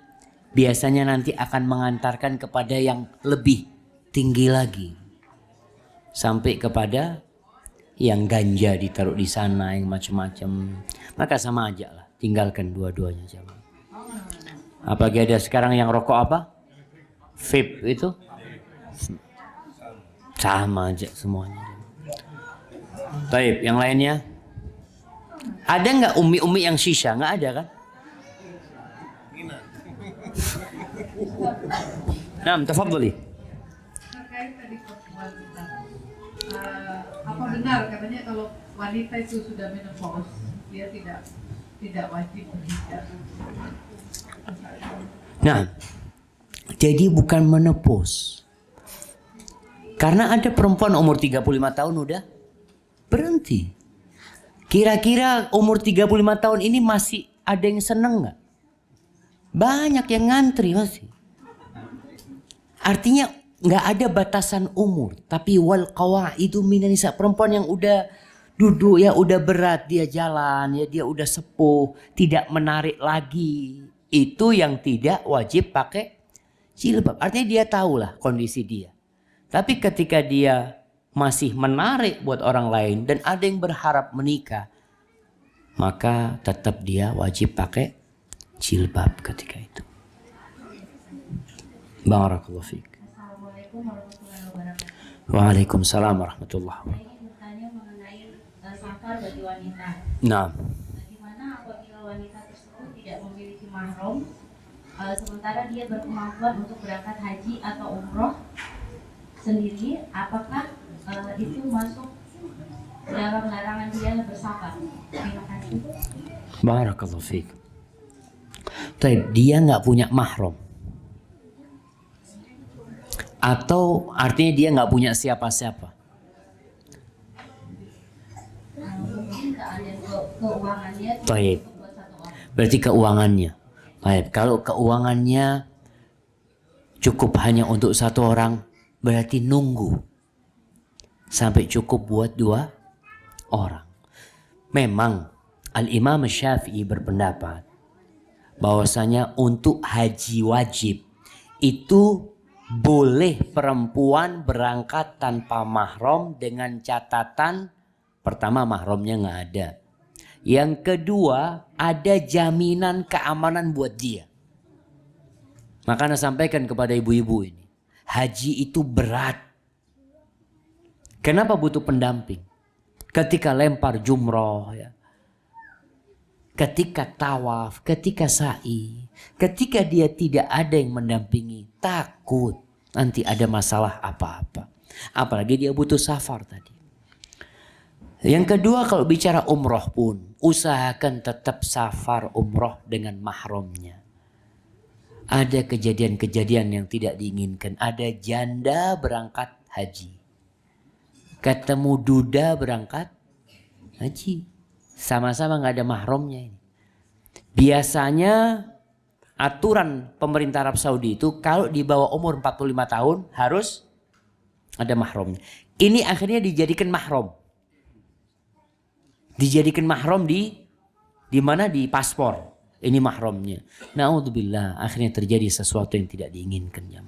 biasanya nanti akan mengantarkan kepada yang lebih tinggi lagi. Sampai kepada yang ganja ditaruh di sana, yang macam-macam. Maka sama aja lah, tinggalkan dua-duanya jemaah. Apalagi ada sekarang yang rokok apa? Vape itu. Sama aja semuanya. Taib, yang lainnya? Ada nggak umi-umi yang shisha? Nggak ada kan? Nah, tafadhali. Terkait tadi pertemuan kita, apa benar katanya kalau wanita itu sudah menopause dia tidak wajib berhijab? Nah, jadi bukan menopause. Karena ada perempuan umur 35 tahun udah berhenti. Kira-kira umur 35 tahun ini masih ada yang seneng nggak? Banyak yang ngantri masih. Artinya nggak ada batasan umur. Tapi wal qawaidu minan nisa, perempuan yang udah Duduk ya udah berat dia jalan ya, dia udah sepuh, tidak menarik lagi. Itu yang tidak wajib pakai jilbab. Artinya dia tahulah kondisi dia. Tapi ketika dia masih menarik buat orang lain dan ada yang berharap menikah, maka tetap dia wajib pakai jilbab ketika itu. Barakallahu fiik. Assalamualaikum warahmatullahi wabarakatuh. Waalaikumsalam warahmatullahi Saya wabarakatuh. ingin bertanya mengenai safar bagi wanita. Nah, Bagaimana apabila wanita tersebut tidak memiliki mahram, sementara dia berkemampuan untuk berangkat haji atau umroh sendiri, apakah itu masuk dalam larangan dia bersafar? Terima kasih. barakallahu fiik. Dia nggak punya mahram. Atau artinya dia nggak punya siapa-siapa. Mungkin keadaan keuangannya Baik. buat satu orang. Berarti keuangannya. Baik, kalau keuangannya cukup hanya untuk satu orang, berarti nunggu sampai cukup buat 2 orang. Memang Al-Imam Syafi'i berpendapat bahwasanya untuk haji wajib itu boleh perempuan berangkat tanpa mahram dengan catatan pertama mahramnya nggak ada. Yang kedua ada jaminan keamanan buat dia. Makanya sampaikan kepada ibu-ibu ini, haji itu berat. Kenapa butuh pendamping? Ketika lempar jumroh ya. Ketika tawaf, ketika sa'i, ketika dia tidak ada yang mendampingi, takut nanti ada masalah apa-apa. Apalagi dia butuh safar tadi. Yang kedua kalau bicara umroh pun, usahakan tetap safar umroh dengan mahramnya. Ada kejadian-kejadian yang tidak diinginkan. Ada janda berangkat haji. Ketemu duda berangkat haji. Sama-sama nggak ada mahramnya ini. Biasanya aturan pemerintah Arab Saudi itu kalau di bawah umur 45 tahun harus ada mahramnya. Ini akhirnya dijadikan mahram. Dijadikan mahram di mana? Di paspor. Ini mahramnya. Naudzubillah, akhirnya terjadi sesuatu yang tidak diinginkan ya.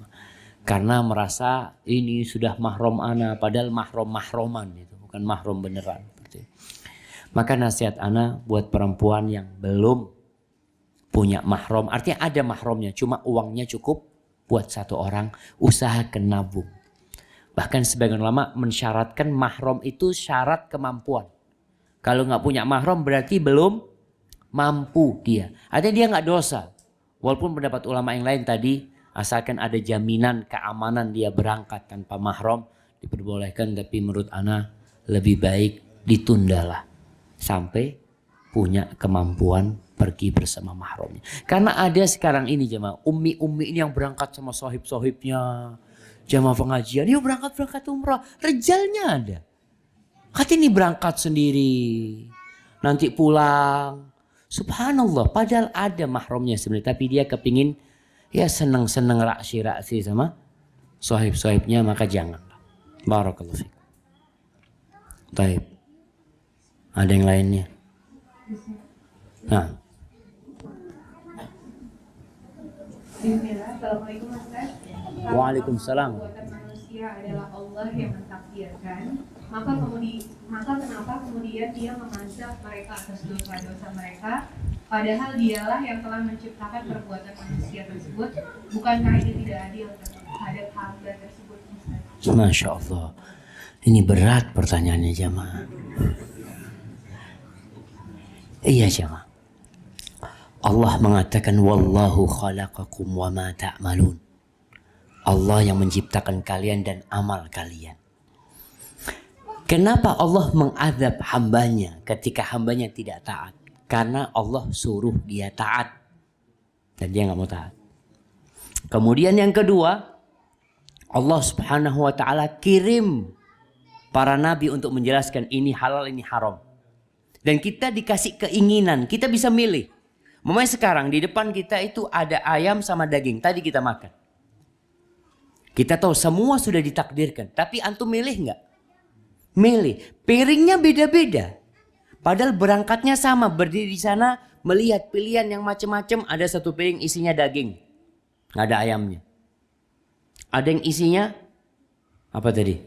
Karena merasa ini sudah mahram ana, padahal mahram-mahraman itu, bukan mahram beneran. Maka nasihat ana buat perempuan yang belum punya mahram, artinya ada mahramnya, cuma uangnya cukup buat satu orang, usahakan nabung. Bahkan sebagian ulama mensyaratkan mahram itu syarat kemampuan. Kalau nggak punya mahram berarti belum mampu dia. Artinya dia nggak dosa. Walaupun pendapat ulama yang lain tadi, asalkan ada jaminan keamanan dia berangkat tanpa mahram, diperbolehkan. Tapi menurut ana lebih baik ditundalah sampai punya kemampuan pergi bersama mahramnya. Karena ada sekarang ini jemaah, ummi-ummi ini yang berangkat sama sohib-sohibnya, jamaah pengajian, yuk berangkat umrah, rejalnya ada. Hati ini berangkat sendiri, nanti pulang, subhanallah, padahal ada mahramnya sebenarnya, tapi dia kepingin ya seneng-seneng raksi-raksi sama sohib-sohibnya, maka janganlah. Barakallahu fiik. Baik. Ada yang lainnya? Nah. Bismillah. Assalamualaikum Ustaz. Waalaikumsalam. Perbuatan manusia adalah Allah yang mentakdirkan. Maka kenapa kemudian dia mengazab mereka atas dosa-dosa mereka? Padahal dialah yang telah menciptakan perbuatan manusia tersebut. Bukankah ini tidak adil terhadap hamba tersebut, Ustaz? Masya Allah. Ini berat pertanyaannya jamaah. Iya jemaah. Allah mengatakan wallahu khalaqakum wa ma ta'malun. Allah yang menciptakan kalian dan amal kalian. Kenapa Allah mengadab hambanya ketika hambanya tidak taat? Karena Allah suruh dia taat dan dia nggak mau taat. Kemudian yang kedua, Allah Subhanahu wa taala kirim para nabi untuk menjelaskan ini halal, ini haram. Dan kita dikasih keinginan, kita bisa milih. Memang sekarang di depan kita itu ada ayam sama daging, tadi kita makan. Kita tahu semua sudah ditakdirkan, tapi antum milih nggak? Milih. Piringnya beda-beda. Padahal berangkatnya sama. Berdiri di sana melihat pilihan yang macam-macam. Ada satu piring isinya daging. Nggak ada ayamnya. Ada yang isinya apa tadi?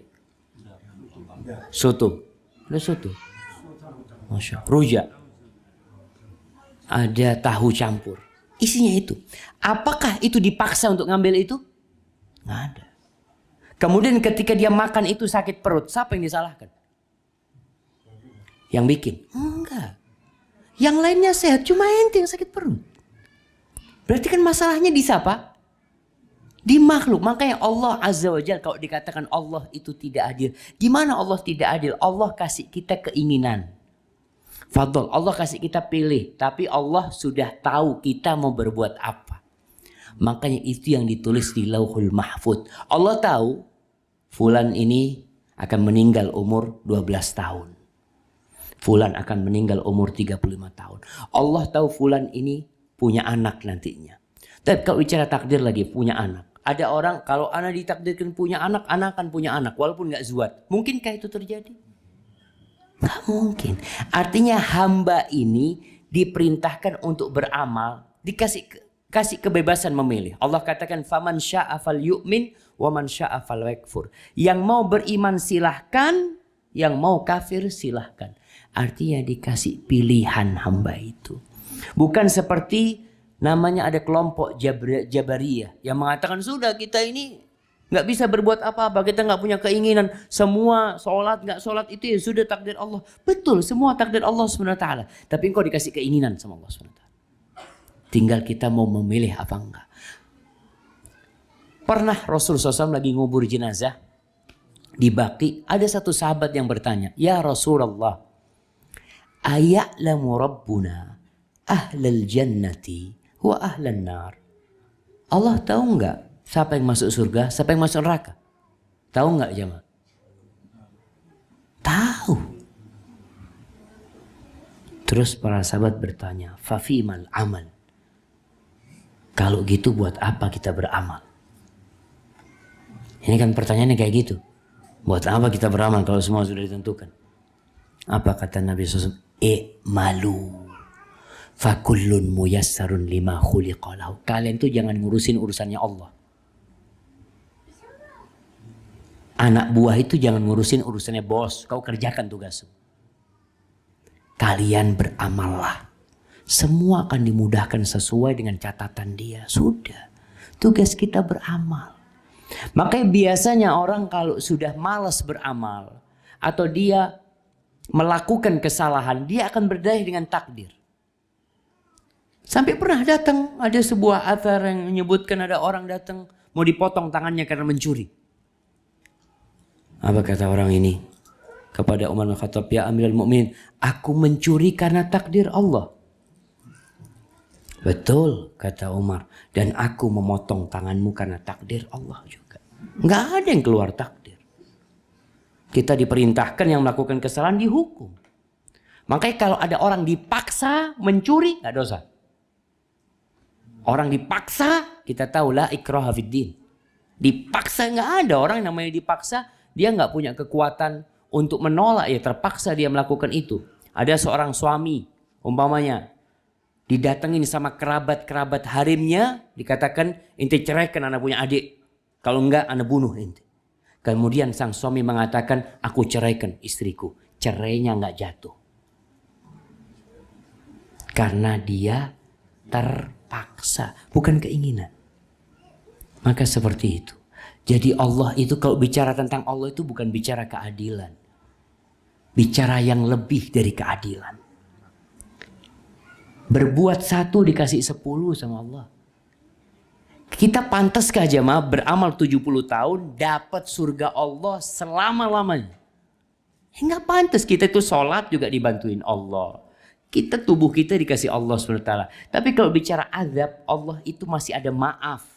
Soto. Ada soto. Masya Allah. Rujak. Ada tahu campur. Isinya itu. Apakah itu dipaksa untuk ngambil itu? Nggak ada. Kemudian ketika dia makan itu sakit perut. Siapa yang disalahkan? Yang bikin? Enggak. Yang lainnya sehat. Cuma ente yang sakit perut. Berarti kan masalahnya di siapa? Di makhluk. Makanya Allah Azza wa Jalla kalau dikatakan Allah itu tidak adil. Gimana Allah tidak adil? Allah kasih kita keinginan. Fadl, Allah kasih kita pilih. Tapi Allah sudah tahu kita mau berbuat apa. Makanya itu yang ditulis di Lauhul Mahfud. Allah tahu fulan ini akan meninggal umur 12 tahun. Fulan akan meninggal umur 35 tahun. Allah tahu fulan ini punya anak nantinya. Tapi kalau bicara takdir lagi punya anak. Ada orang kalau anak ditakdirkan punya anak akan punya anak. Walaupun gak zuat. Mungkinkah itu terjadi? Gak mungkin. Artinya hamba ini diperintahkan untuk beramal. Kasih kebebasan memilih. Allah katakan faman syaa falyu'min wa man syaa falyakfur. Yang mau beriman silahkan, yang mau kafir silahkan. Artinya dikasih pilihan hamba itu. Bukan seperti namanya ada kelompok Jabariyah yang mengatakan sudah kita ini nggak bisa berbuat apa-apa, kita nggak punya keinginan, semua sholat nggak sholat itu ya sudah takdir Allah. Betul, semua takdir Allah SWT. Tapi engkau dikasih keinginan sama Allah SWT. Tinggal kita mau memilih apa enggak. Pernah Rasulullah SAW lagi ngubur jenazah di Baqi, ada satu sahabat yang bertanya, ya Rasulullah, aya'lamu Rabbuna ahlal jannati wa ahlan nar. Allah tahu enggak siapa yang masuk surga, siapa yang masuk neraka? Tahu enggak jemaah? Tahu. Terus para sahabat bertanya, fafimal amal. Kalau gitu buat apa kita beramal? Ini kan pertanyaannya kayak gitu. Buat apa kita beramal kalau semua sudah ditentukan? Apa kata Nabi SAW? I'malu fakullun muyassarun lima khuliqalahu. Kalian tuh jangan ngurusin urusannya Allah. Anak buah itu jangan ngurusin urusannya bos. Kau kerjakan tugasmu. Kalian beramallah. Semua akan dimudahkan sesuai dengan catatan dia. Sudah. Tugas kita beramal. Makanya biasanya orang kalau sudah malas beramal. Atau dia melakukan kesalahan. Dia akan berdalih dengan takdir. Sampai pernah datang. Ada sebuah athar yang menyebutkan ada orang datang. Mau dipotong tangannya karena mencuri. Apa kata orang ini? Kepada Umar bin Khattab. Ya Amirul Mukminin. Aku mencuri karena takdir Allah. Betul kata Umar. Dan aku memotong tanganmu karena takdir Allah juga. Nggak ada yang keluar takdir. Kita diperintahkan yang melakukan kesalahan dihukum. Makanya kalau ada orang dipaksa mencuri nggak dosa. Orang dipaksa kita tahu la ikraha fiddin. Dipaksa nggak ada orang yang namanya dipaksa. Dia nggak punya kekuatan untuk menolak ya terpaksa dia melakukan itu. Ada seorang suami umpamanya. Didatengin sama kerabat-kerabat harimnya. Dikatakan, ente ceraikan anak punya adik. Kalau enggak, anak bunuh ente. Kemudian sang suami mengatakan, aku ceraikan istriku. Cerainya enggak jatuh. Karena dia terpaksa. Bukan keinginan. Maka seperti itu. Jadi Allah itu kalau bicara tentang Allah itu bukan bicara keadilan. Bicara yang lebih dari keadilan. Berbuat 1 dikasih 10 sama Allah. Kita pantaskah jemaah beramal 70 tahun dapat surga Allah selama-lamanya? Enggak pantas. Kita itu sholat juga dibantuin Allah. Kita tubuh kita dikasih Allah SWT. Tapi kalau bicara azab, Allah itu masih ada maaf.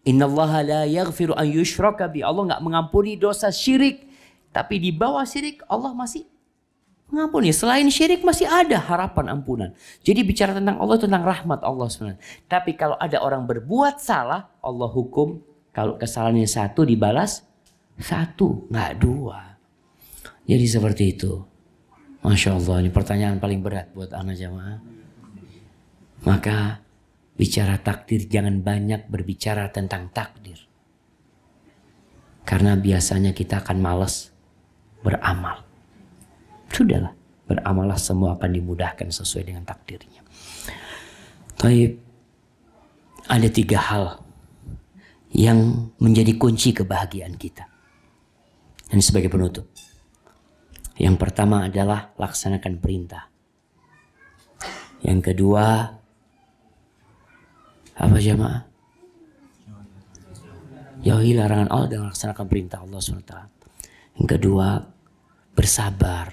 Innallaha la yaghfiru an yushraka bi. Allah enggak mengampuni dosa syirik. Tapi di bawah syirik Allah masih mengampuni. Selain syirik masih ada harapan ampunan. Jadi bicara tentang Allah tentang rahmat Allah SWT. Tapi kalau ada orang berbuat salah, Allah hukum. Kalau kesalahannya 1 dibalas 1, nggak 2. Jadi seperti itu. Masya Allah, ini pertanyaan paling berat buat anak jamaah. Maka bicara takdir, jangan banyak berbicara tentang takdir. Karena biasanya kita akan malas beramal. Sudahlah, beramalah, semua akan dimudahkan sesuai dengan takdirnya. Taib, ada 3 hal yang menjadi kunci kebahagiaan kita. Dan sebagai penutup, yang pertama adalah laksanakan perintah. Yang kedua, apa jamaah? Jauhi larangan Allah dan laksanakan perintah Allah SWT. Yang kedua, bersabar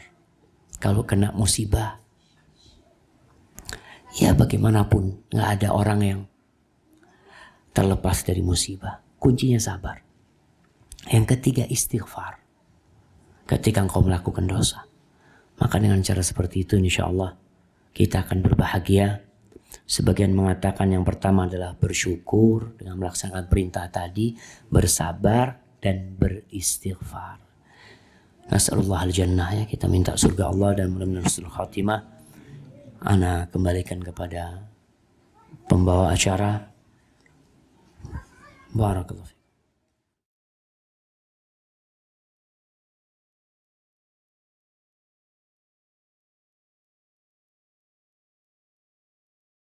kalau kena musibah. Ya bagaimanapun, gak ada orang yang terlepas dari musibah. Kuncinya sabar. Yang ketiga, istighfar. Ketika engkau melakukan dosa, maka dengan cara seperti itu insya Allah kita akan berbahagia. Sebagian mengatakan yang pertama adalah bersyukur dengan melaksanakan perintah tadi, bersabar dan beristighfar. Nas'alullah al-jannah, ya, kita minta surga Allah dan mudah-mudahan husnul khatimah. Ana kembalikan kepada pembawa acara. Barakallahu.